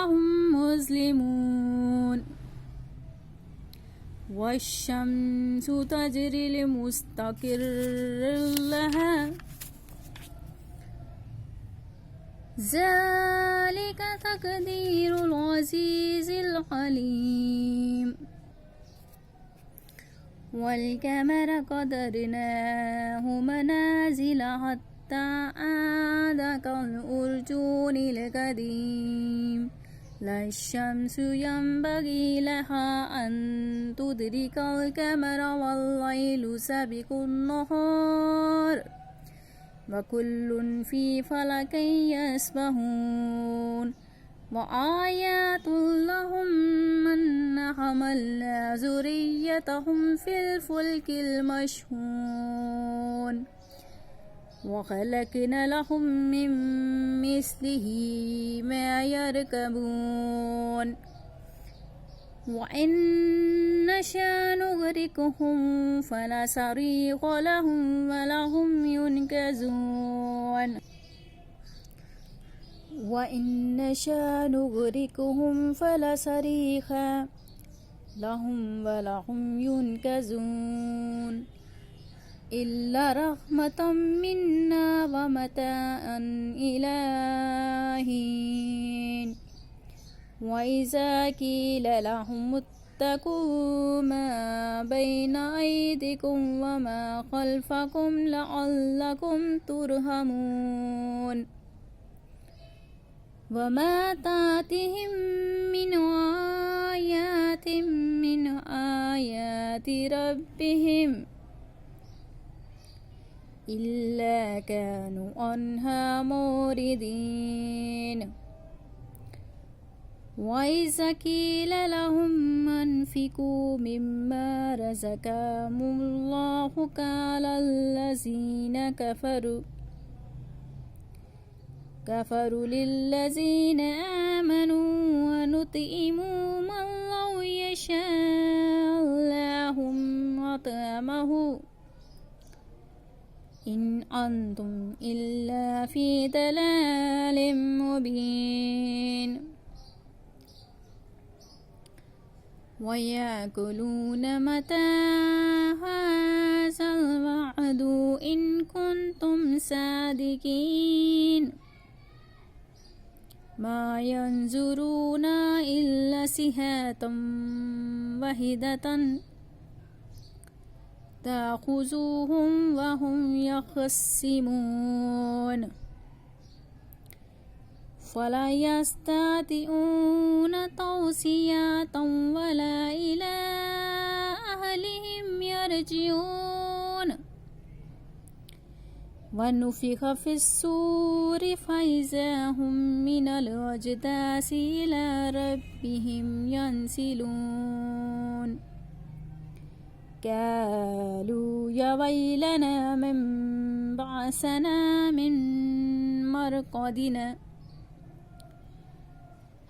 هم مسلمون والشمس تجري لمستقر لها ذلك تقدير العزيز العليم والقمر قدرناه منازل حتى عاد كالعرجون القديم لا الشمس ينبغي لها أن تدرك القمر والليل سابق النهار وكل في فلك يسبحون وآيات لهم من حملنا ذريتهم في الفلك المشحون وخلقنا لهم من مثله ما يركبون وإن نشأ نغرقهم فلا صريخ لهم ولهم ينقذون وإن نشأ نغرقهم فلا صريخ لهم ولهم ينقذون إلا رحمة منا ومتاعا إلى حين وإذا قيل لهم اتقوا ما بين أيديكم وما خلفكم لعلكم ترحمون وما تأتيهم من آيات ربهم إلا كانوا عنها معرضين وإذا قيل لهم أنفقوا مما رزقكم الله قال الذين كفروا للذين آمنوا ونطعم من لو يشاء الله أطعمه إن أنتم إلا في ضلال مبين ويقولون متى هذا الوعد إن كنتم صادقين ما ينظرون إلا صيحة واحدة تأخذهم وهم يخصمون فلا يستطيعون توصية ولا إلى أهلهم يرجعون ونفخ في الصور فإذا هم من الأجداث إلى ربهم ينسلون قالوا يا ويلنا من بعثنا من مرقدنا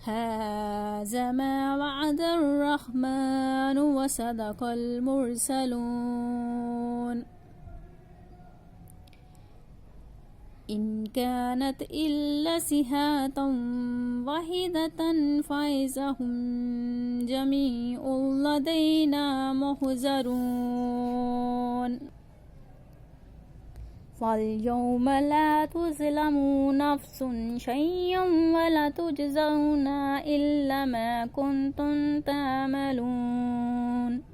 هذا ما وعد الرحمن وصدق المرسلون إن كانت إلا صيحة واحدة فإذا هم جميع لدينا محضرون فاليوم لا تظلم نفس شيئا ولا تجزون إلا ما كنتم تعملون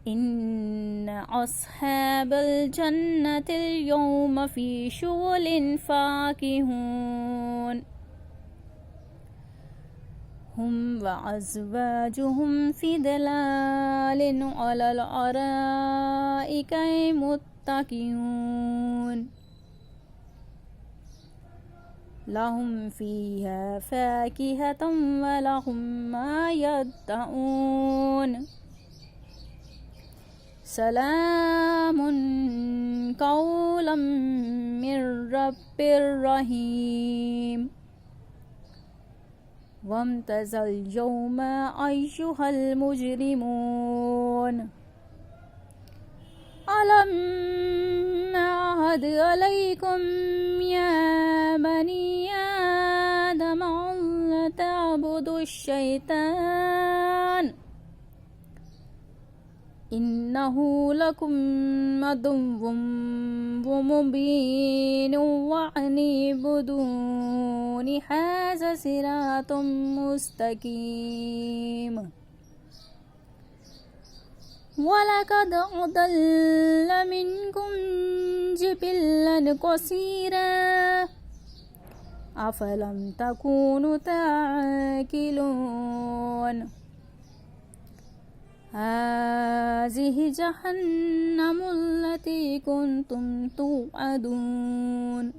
إن أصحاب الجنة اليوم في شغل فاكهون هم وأزواجهم في ظلال على الأرائك متكئون لهم فيها فاكهة ولهم ما يدعون سلام قولا من رب رحيم وامتازوا اليوم أيها المجرمون ألم أعهد عليكم يا بني آدم ألا تعبدوا الشيطان إنه لكم عدو مبين وأن اعبدوني هذا صراط مستقيم ولقد أضل منكم جبلا قصيرا أفلم تكونوا تعقلون هذه جهنم التي كنتم توعدون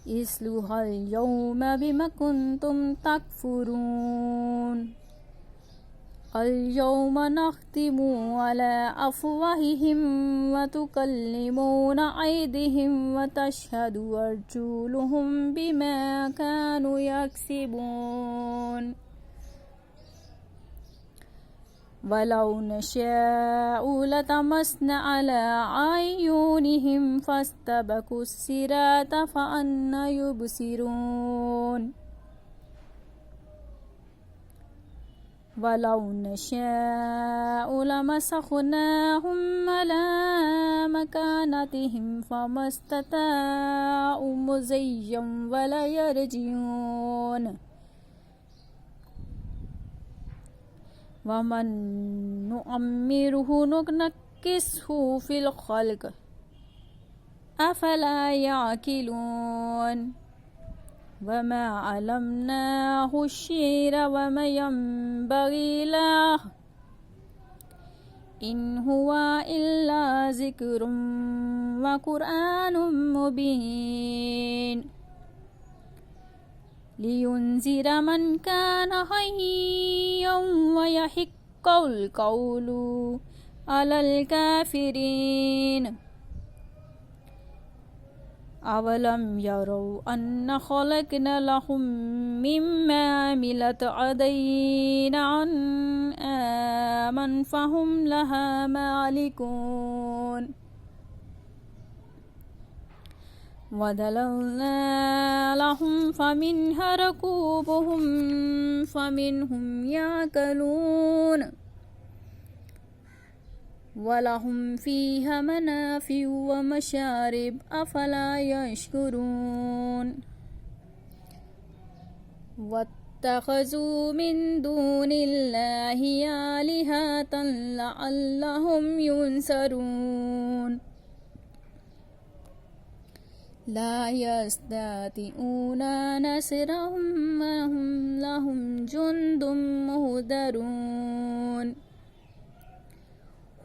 اصلوها اليوم بما كنتم تكفرون اليوم نختم على أفواههم وتكلمنا أيديهم وتشهد أرجلهم بما كانوا يكسبون ولو نشاء لطمسنا على أعينهم فاستبقوا الصراط فأنى يبصرون ولو نشاء لمسخناهم على مكانتهم فما استطاعوا مضيا ولا يرجعون ومن نؤمره ننكسه في الخلق أفلا يعقلون وما علمناه الشعر وما ينبغي له إن هو إلا ذكر وقرآن مبين لينذر من كان حيا ويحق القول على الكافرين أولم يروا أن خلقنا لهم مما عملت أيدينا أنعاما فهم لها مالكون وذللنا لهم فمنها ركوبهم فمنهم يأكلون ولهم فيها منافع ومشارب أفلا يشكرون واتخذوا من دون الله آلهة لعلهم ينصرون لا يستطيعون نصرهم وهم لهم جند مهدرون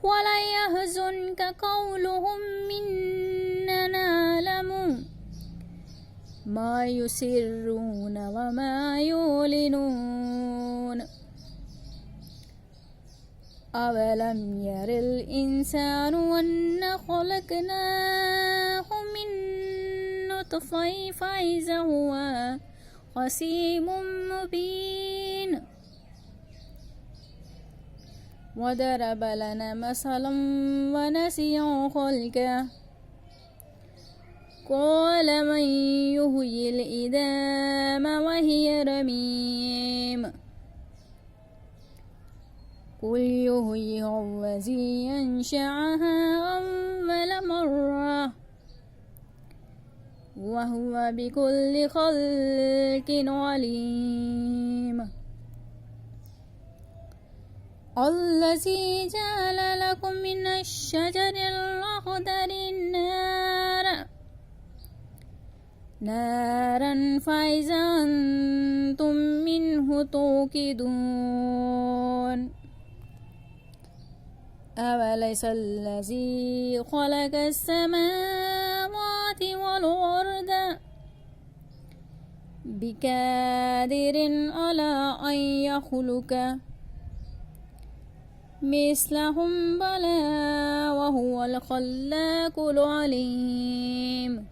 ولا يحزنك قولهم إننا نعلم ما يسرون وما يعلنون أولم ير الإنسان أنا خلقناه من نطفة فإذا هو خصيم مبين وضرب لنا مثلا ونسي خلقه قال من يحيي العظام وهي رميم قل يحييها الذي أنشأها أول مرة وهو بكل خلق عليم الذي جعل لكم من الشجر الأخضر نارا فإذا أنتم منه توقدون أوليس الذي خلق السماوات والأرض بقادر على أن يخلق مثلهم بلى وهو الخلاق العليم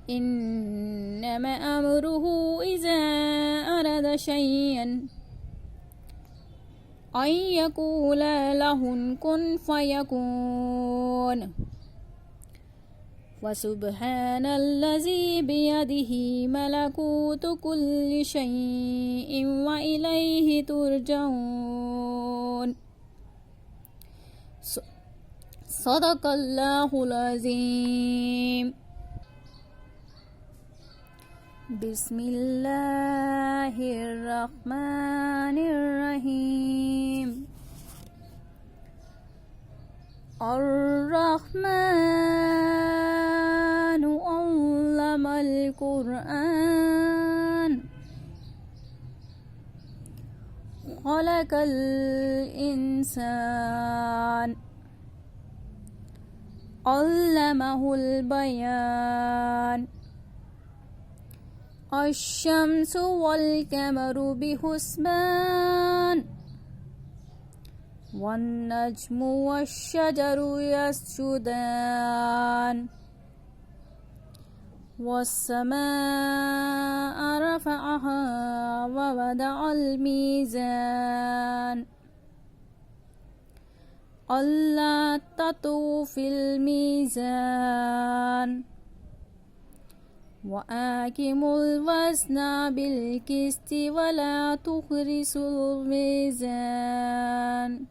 إنما أمره إذا أراد شيئا أن يقول له كن فيكون وسبحان الذي بيده ملكوت كل شيء وإليه ترجعون صدق الله العظيم بسم الله الرحمن الرحيم الرحمن علم القرآن خلق الإنسان علمه البيان الشمس والقمر بحسبان والنجم والشجر يسجدان والسماء رفعها ووضع الميزان ألا تطغوا في الميزان وأقيموا الوزن بالقسط ولا تخسروا الميزان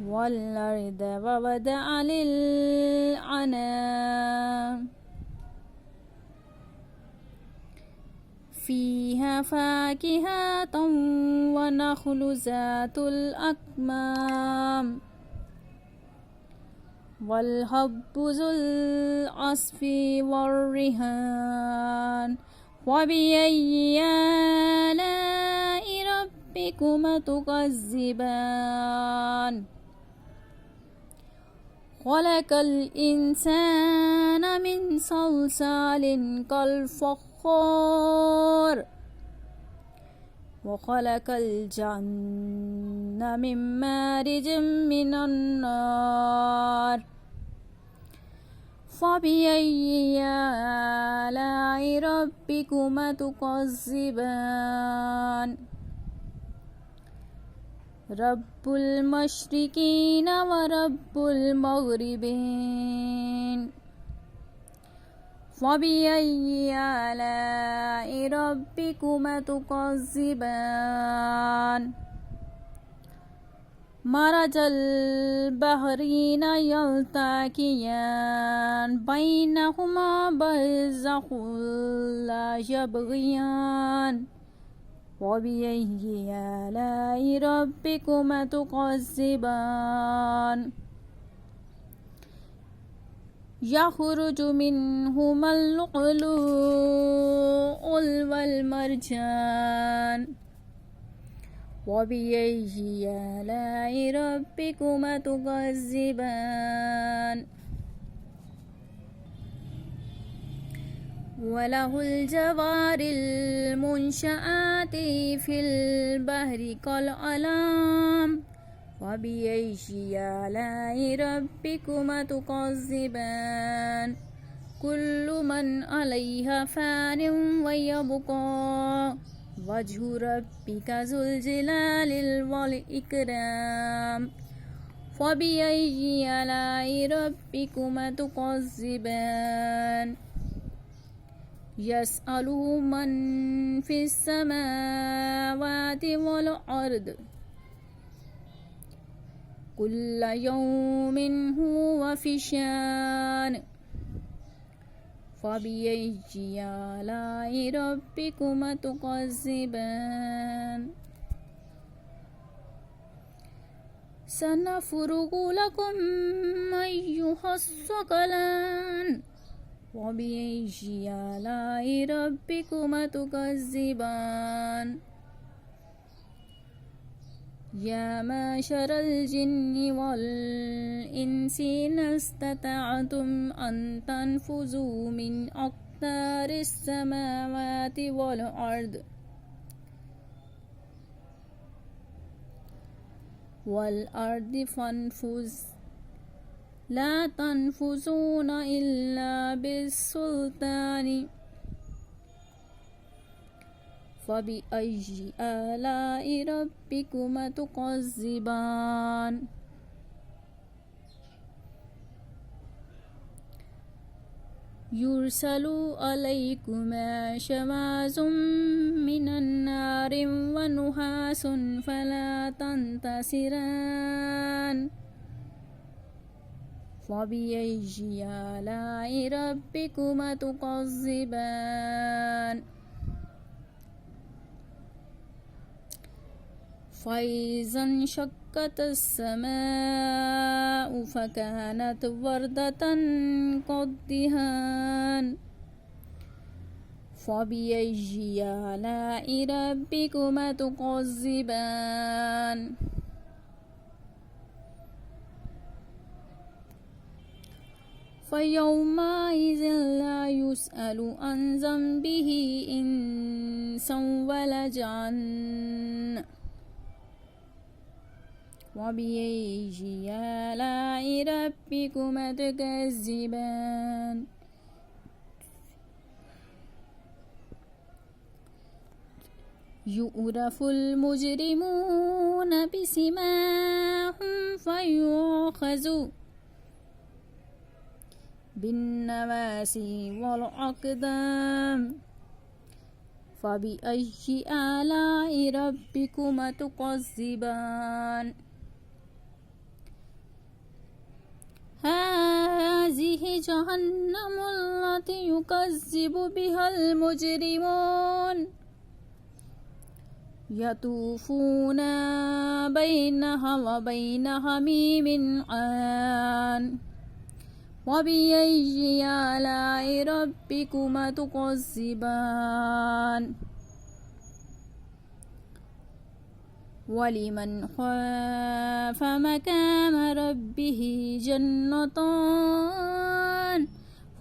والأرض ووضع للأنام فيها فاكهة ونخل ذات الأكمام والحب ذو العصف والريحان وبأي آلاء ربكما تكذبان خلق الإنسان من صلصال كالفخار وخلق الجن من مارج من النار فبأي آلاء ربكما تكذبان رب المشرقين ورب المغربين فبأي آلاء ربكما تكذبان مرج البحرين يلتقيان بينهما برزخ لا يبغيان وبأي آلاء ربكما تكذبان يخرج منهما اللؤلؤ والمرجان وبأي آلاء ربكما تكذبان وله الجوار المنشآت في البحر كالأعلام وبأي آلاء ربكما تكذبان كل من عليها فان ويبقى وجه ربك ذو الجلال والإكرام فبأي آلاء ربكما تكذبان يسأله من في السماوات والأرض كل يوم هو في شان فبأي آلاء ربكما تكذبان سنفرغ لكم أيها الثقلان وبأي آلاء ربكما تكذبان يا معشر الجن والإنس إن استطعتم أن تنفذوا من أقطار السماوات والأرض فانفذوا لا تنفذون إلا بالسلطان فبأي آلاء ربكما تكذبان يرسل عليكما شواظ من النار ونحاس فلا تنتصران فبأي آلاء ربكما تكذبان فإذا انشقت السماء فكانت وردة كالدهان فبأي آلاء ربكما تكذبان فيومئذ لا يسأل عن ذنبه إنس ولا جان وبأي آلاء ربكما تكذبان يعرف المجرمون بسيماهم فيؤخذوا بالنواسي والأقدام فبأي آلاء ربكما تكذبان هذه جهنم التي يكذب بها المجرمون يطوفون بينها وبين حميم آن وبأي آلاء ربكما تكذبان ولمن خاف مقام ربه جنتان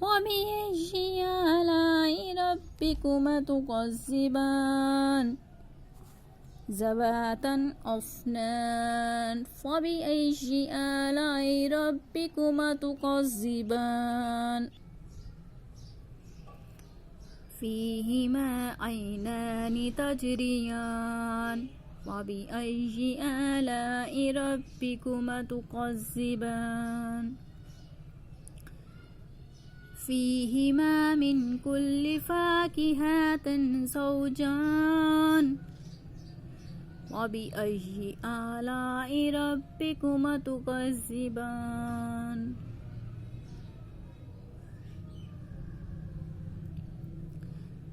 وبأي آلاء ربكما تكذبان ذواتا أفنان فبأي آلاء ربكما تكذبان فيهما عينان تجريان وبأي آلاء ربكما تكذبان فيهما من كل فاكهة زوجان وبأي آلاء ربكما تكذبان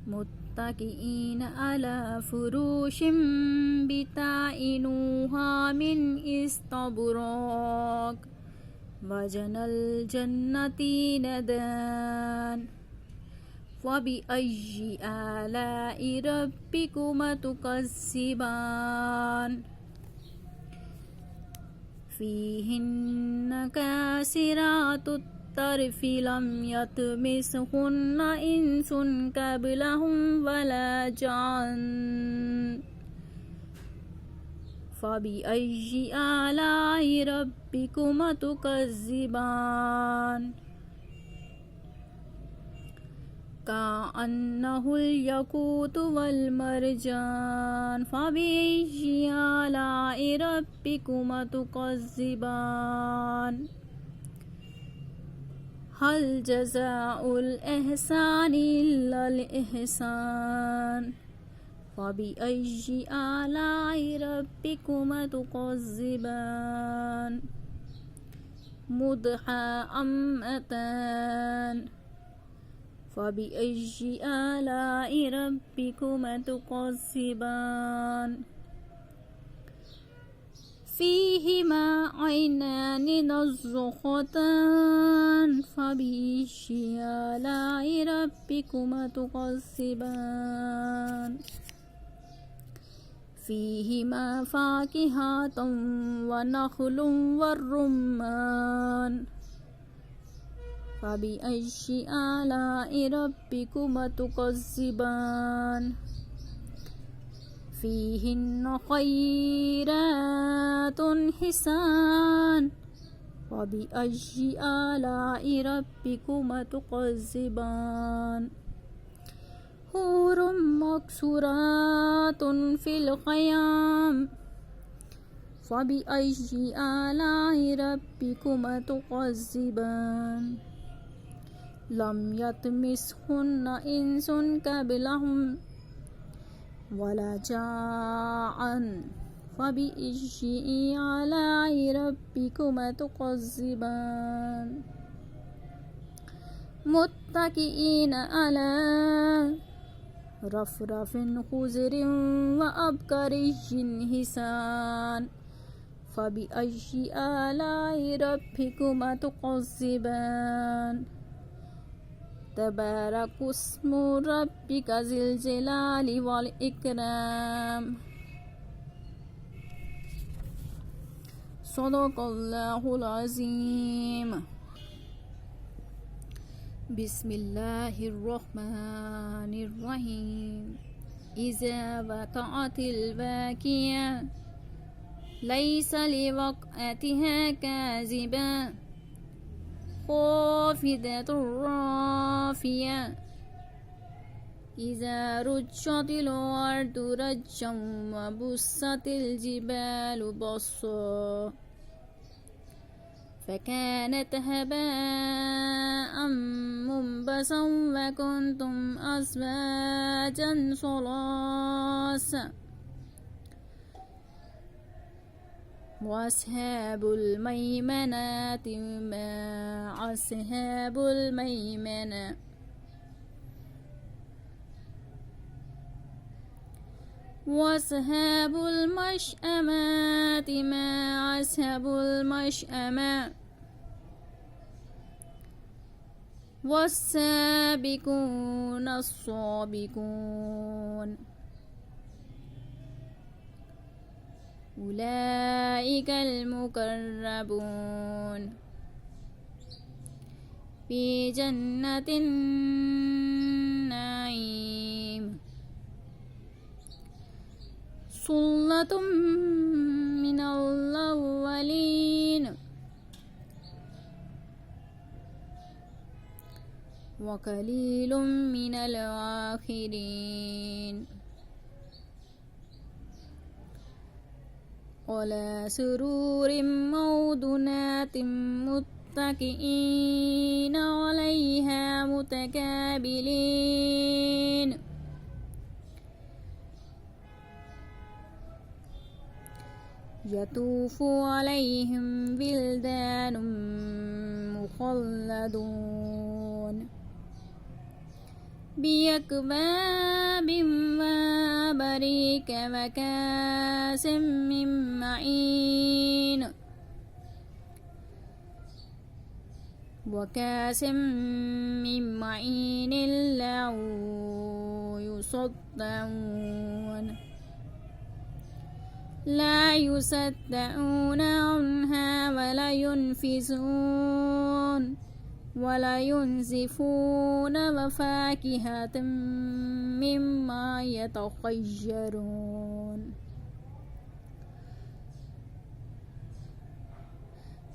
متكئين على فروش بطائنها من استبرق وجنى الجنة ندان فبأي آلاء ربكما تكذبان فيهن كاسرات الطرف لم يطمثهن إنس قبلهم ولا جان فبأي آلاء ربكما تكذبان كأنه الياقوت والمرجان فبأي آلاء ربكما تكذبان هل جزاء الإحسان إلا الإحسان فبأي آلاء ربكما تكذبان مدحضرتان فبأي آلاء ربكما تكذبان فيهما عينان نضاختان فبأي آلاء ربكما تكذبان فيهما فاكهة ونخل والرمان فبأي آلاء ربكما تكذبان فيهن خيرات حسان فبأي آلاء ربكما تكذبان حور مقصورات في الخيام فبأي آلاء ربكما تكذبان لم يطمثهن إنس قبلهم ولا جان فبأي آلاء ربكما تكذبان متكئين على رفرف خضر وأبقري حسان فبأي آلاء ربكما تكذبان تبارك اسم ربك ذي الجلال والإكرام صدق الله العظيم بسم الله الرحمن الرحيم إذا وقعت الواقعة ليس لوقعتها كاذبة خافضة رافية إذا رجت الأرض رجا وبست الجبال بصا فكانت هباء منبثا وكنتم أزواجا ثلاثا وأصحاب الميمنة ما أصحاب الميمنة وأصحاب المشأمة ما أصحاب المشأمة والسابقون السابقون أولئك المقربون في جنة النعيم ثلة من الأولين وقليل من الآخرين على سرور موضونات متكئين عليها متقابلين يطوف عليهم ولدان مخلدون بأكواب وأباريك وكأس من معين وكاس من معين لا يصدعون عنها ولا ينفذون ولا ينزفون وفاكهة مما يتخيرون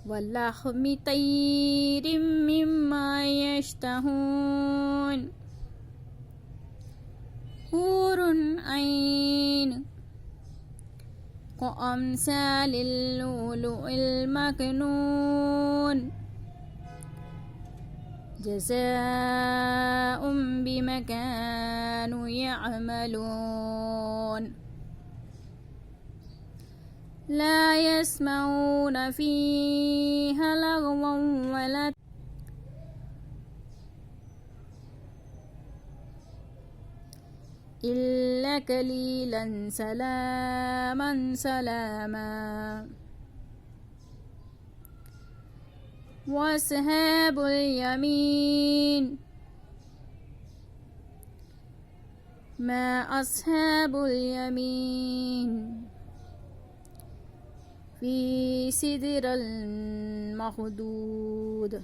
ولحم طير مما يشتهون حور عين كأمثال اللؤلؤ المكنون جزاء بما كانوا يعملون لا يسمعون فيها لغوا ولا إلا قليلا سلاما سلاما وأصحاب اليمين ما أصحاب اليمين في سدر مخضود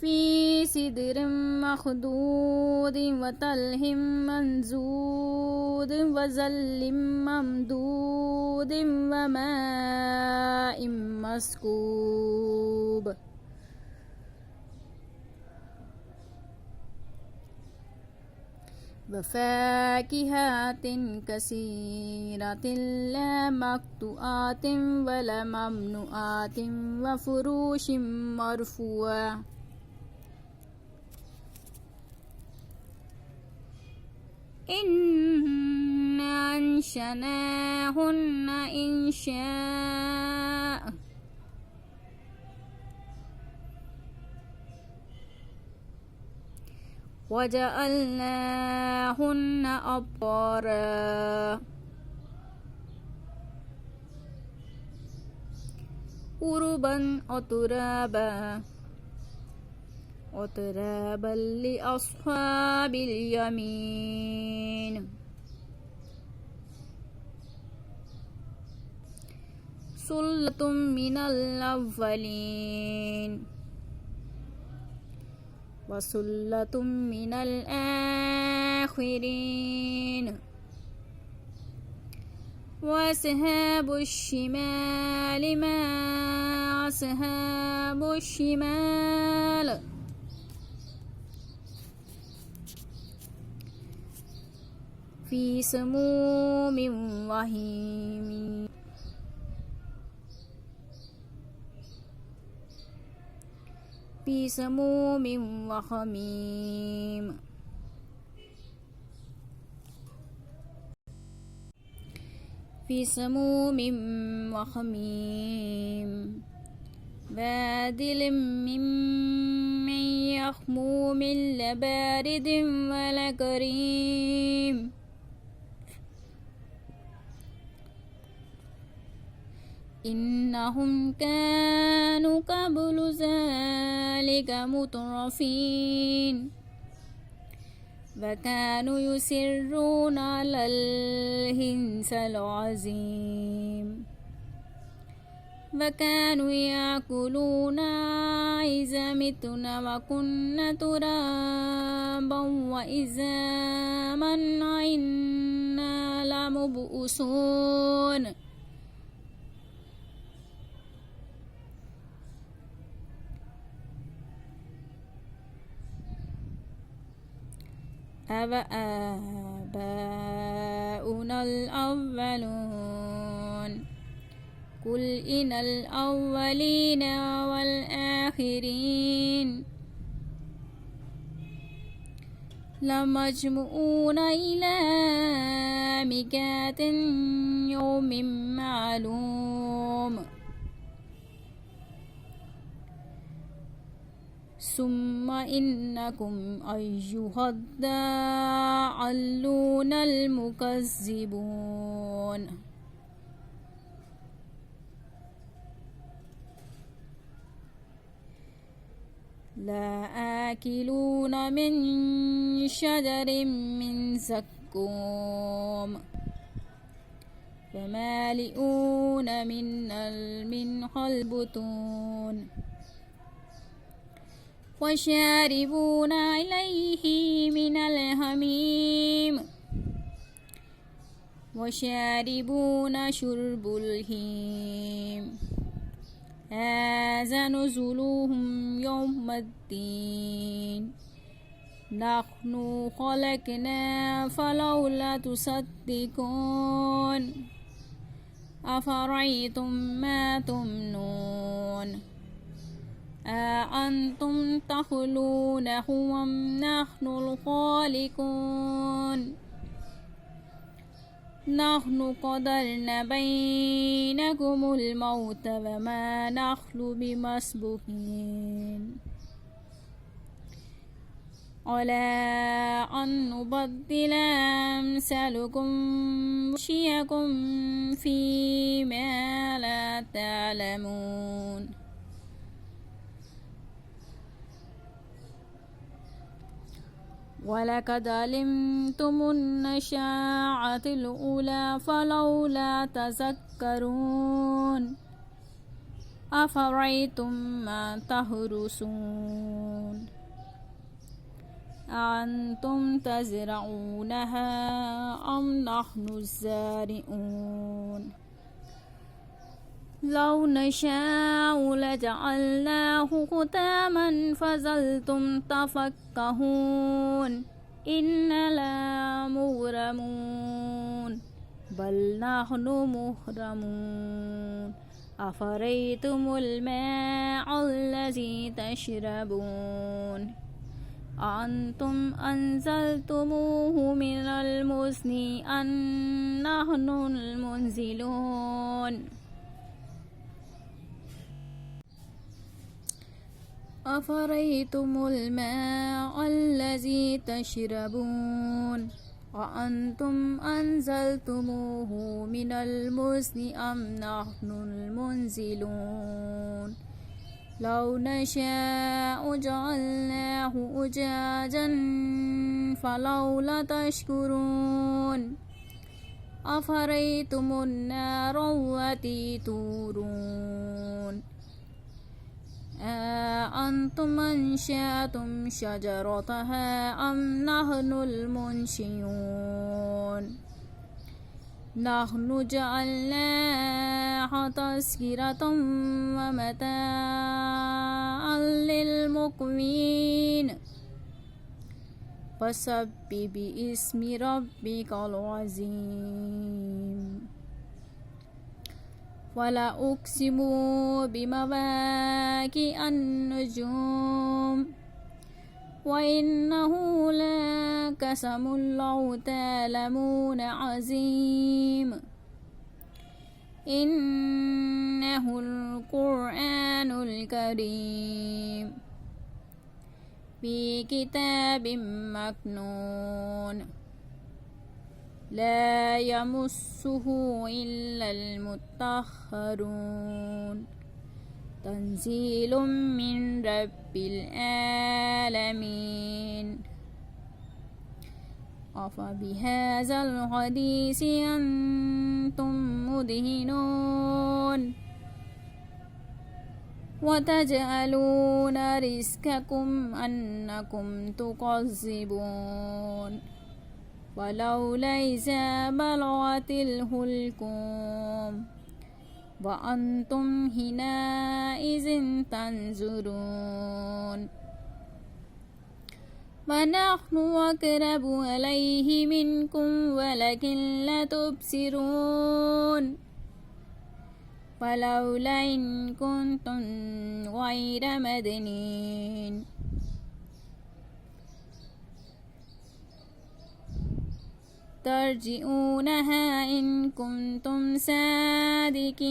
في سدر مخضود وطلح منضود وظل ممدود وماء مسكوب وفاكهة كثيرة لا مقطوعة ولا ممنوعة وفروش مرفوعة إنا أنشأناهن إنشاء وجعلناهن أبكارا عربا أترابا لأصحاب اليمين ثلة من الأولين وثلة من الآخرين وأصحاب الشمال ما أصحاب الشمال في سموم وحميم في سموم وحميم في سموم وحميم بادل من يخموم لبارد ولا كريم إنهم كانوا قبل ذلك مترفين وكانوا يسرون على الحنث العظيم وكانوا يأكلون إذا متنا وكنا ترابا وعظاما إنا لمبعوثون أَوَآبَاؤُنَا الْأَوَّلُونَ قُلْ إِنَّ الْأَوَّلِينَ وَالْآخِرِينَ لَمَجْمُوعُونَ إِلَى مِيقَاتِ يَوْمٍ مَّعْلُومٍ ثم إنكم أيها الضالون المكذبون لا آكلون من شجر من زقوم فمالئون منها البطون وشاربون عليه من الحميم وشاربون شرب الهيم هذا نزلهم يوم الدين نحن خلقنا فلولا تصدقون أفرأيتم ما تمنون أأنتم تخلقونه أم نحن الخالقون نحن قدرنا بينكم الموت وما نحن بمسبوقين على أن نبدل أمثالكم ونشيكم فيما لا تعلمون ولقد علمتم النشاءة الأولى فلولا تذكرون أفرأيتم ما تحرثون أأنتم تزرعونها أم نحن الزارعون لو نشاء لجعلناه ختاما فظلتم تفكهون إنا لمغرمون بل نحن مهرمون أفرأيتم الماء الذي تشربون أأنتم أنزلتموه من المزن أم نحن المنزلون أفرأيتم الماء الذي تشربون أأنتم أنزلتموه من المزن أم نحن المنزلون لو نشاء جعلناه أجاجا فلولا تشكرون أفرأيتم النار التي تورون أأنتم أنشأتم شجرتها أم نحن المنشئون نحن جعلناها تذكرة ومتاعا للمقوين فسبح باسم ربك العظيم ولا أقسم بمواقع النجوم وإنه لقسم لو تعلمون عظيم إنه القرآن الكريم في كتاب مكنون لا يمسه إلا المطهرون تنزيل من رب العالمين أفبهذا الحديث أنتم مدهنون وتجعلون رزقكم أنكم تكذبون ولولا إذا بلغت الحلقوم وأنتم حينئذ تنظرون ونحن أقرب إليه منكم ولكن لا تبصرون فلولا إن كنتم غير مدينين ترجعونها إن كنتم صادقين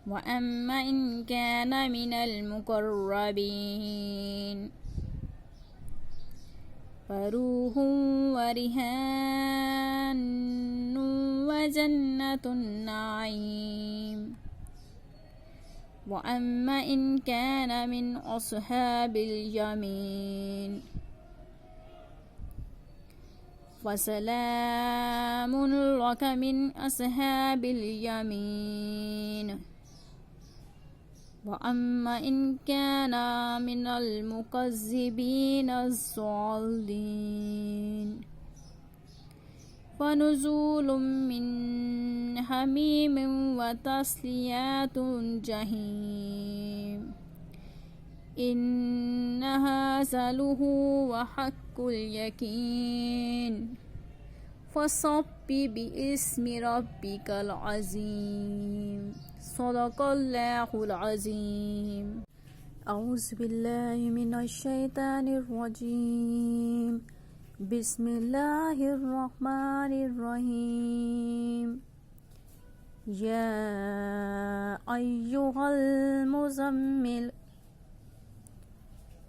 وأما إن كان من المقربين فروح وريحان وجنة النعيم وأما إن كان من أصحاب اليمين فسلام لك من أصحاب اليمين وأما إن كان من المكذبين الضالين فنزول من حميم وتصلية جحيم إن هذا لهو حق اليقين فصب باسم ربك العظيم صدق الله العظيم. أعوذ بالله من الشيطان الرجيم. بسم الله الرحمن الرحيم. يا أيها المزمل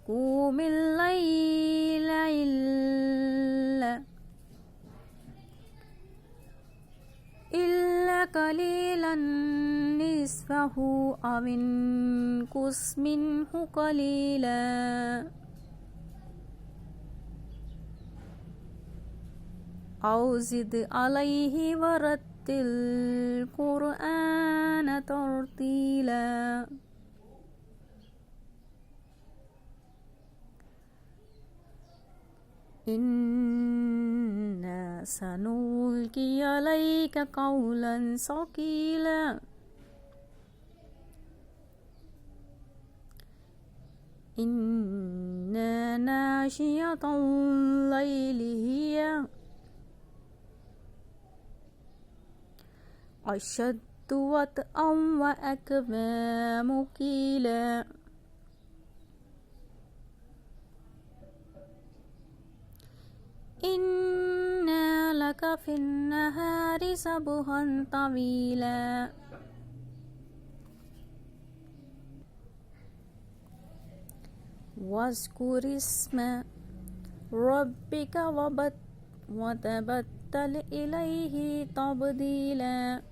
قم الليل إلا قليلا نصفه أو انقص منه قليلا أو زد عليه ورتل القرآن ترتيلا إنا سنلقي عليك قولا ثقيلا إن ناشئة الليل هي أشد وطئا وأقوم قيلا إن لك في النهار سبحا طويلا واذكر اسم ربك وتبتل إليه تبديلا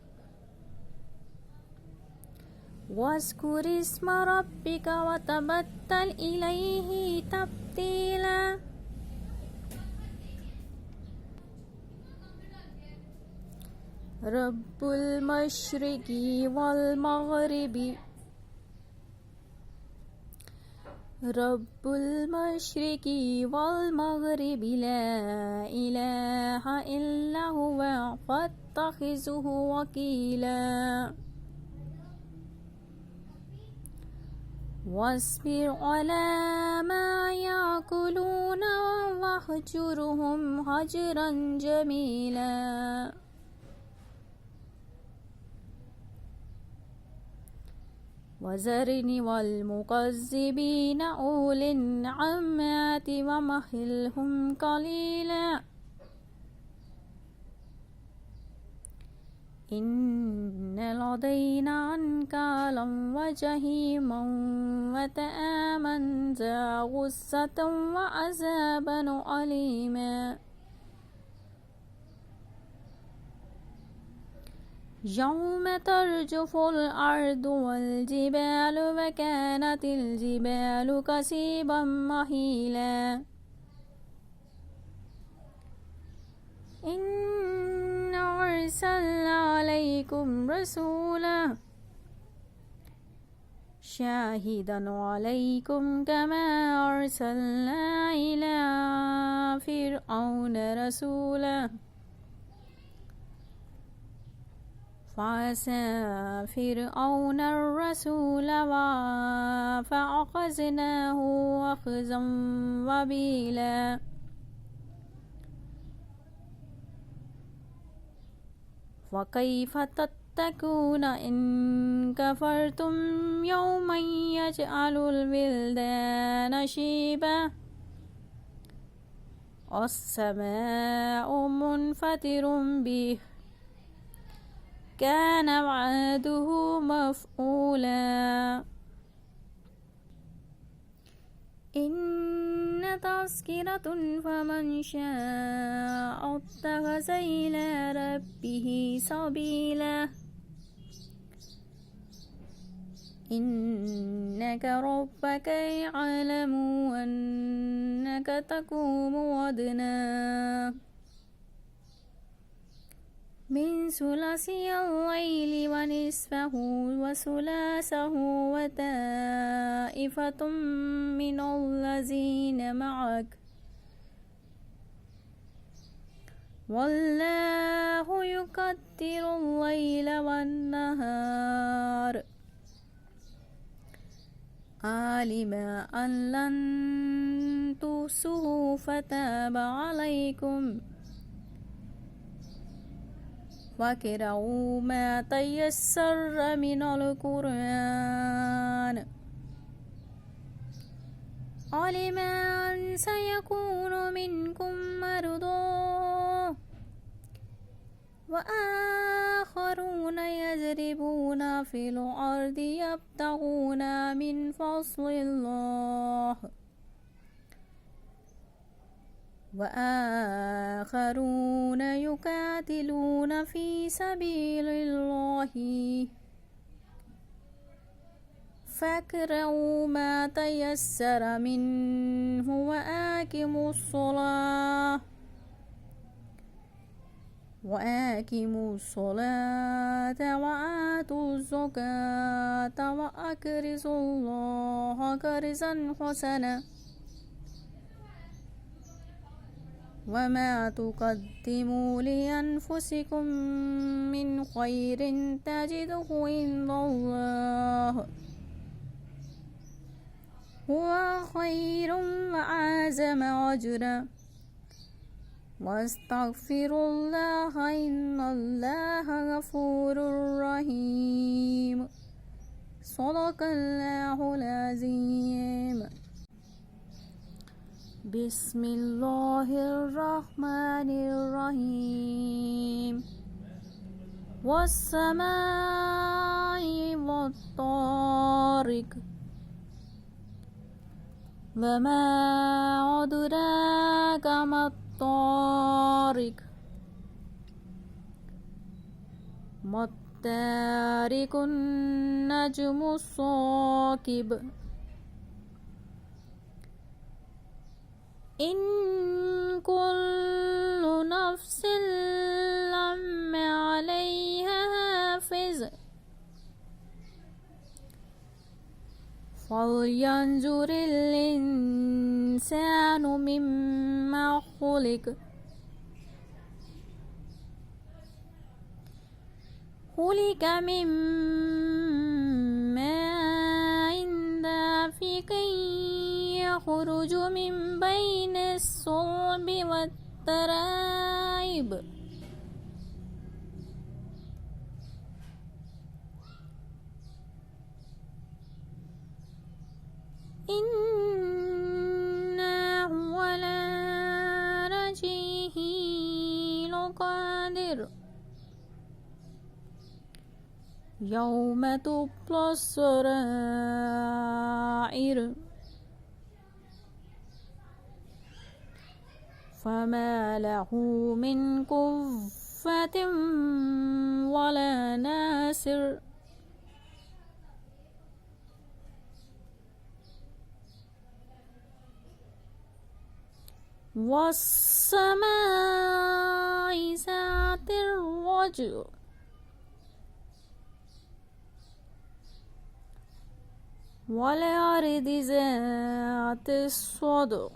واذكر اسم ربك وتبتل إليه تبتيلا رب المشرق والمغرب رب المشرق والمغرب لا إله إلا هو فاتخذه وكيلا واصبر على ما يأكلون واهجرهم هجرا جميلا وذرني والمكذبين أولي النعمات ومهلهم قليلا إن لدينا أنكالا وجحيما وطعاما ذا غصة وعذابا أليما يوم ترجف الأرض والجبال وكانت الجبال كثيبا مهيلا إنا أرسلنا عليكم رسولا شاهدا عليكم كما أرسلنا إلى فرعون رسولا فعصى فرعون الرسول فأخذناه أخذا وبيلا وكيف تتقون إن كفرتم يوما يجعل الولدان شيبا السماء منفطر به كان وعده مفعولا إن تذكرة فمن شاء اتخذ إلى ربه سبيلا إنك ربك يعلم أنك تقوم أدنى من ثلثي الليل ونصفه وثلاثه وطائفة من الذين معك والله يقدر الليل والنهار علم أن لن تحصوه فتاب عليكم واقرؤوا ما تيسر من القرآن علم أن سيكون منكم مرضى وآخرون يضربون في الأرض يبتغون من فضل الله وآخرون يقاتلون في سبيل الله فاقرؤوا ما تيسر منه وأقيموا الصلاة وآتوا الزكاة وأقرضوا الله قرضا حسنا وما تقدموا لأنفسكم من خير تجده عند الله هو خير وأعظم أجرا واستغفروا الله إن الله غفور رحيم صدق الله العظيم بسم الله الرحمن الرحيم والسماء والطارق وما أدراك ما الطارق ما الطارق النجم الثاقب إن كل نفس لما عليها حافظ فلينظر الإنسان مما خلق من ماء دافق يخرج من بين الصلب والترائب إنه على رجعه لقادر يوم تبلى السرائر فما له من قوة ولا ناصر والسماء ذات الرجع والأرض ذات الصدع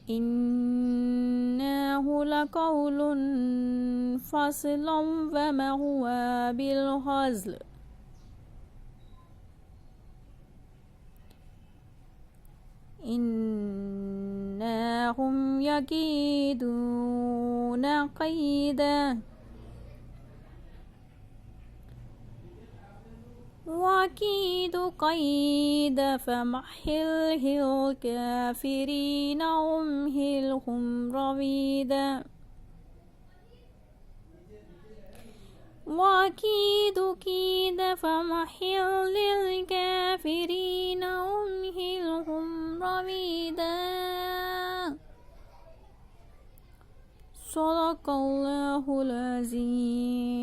إنه لقول فصل وما هو بالهزل إنهم يكيدون كيدا وأكيد كيدا فمهل الكافرين أمهلهم رويدا وأكيد كيدا فمهل الكافرين أمهلهم رويدا صدق الله العظيم.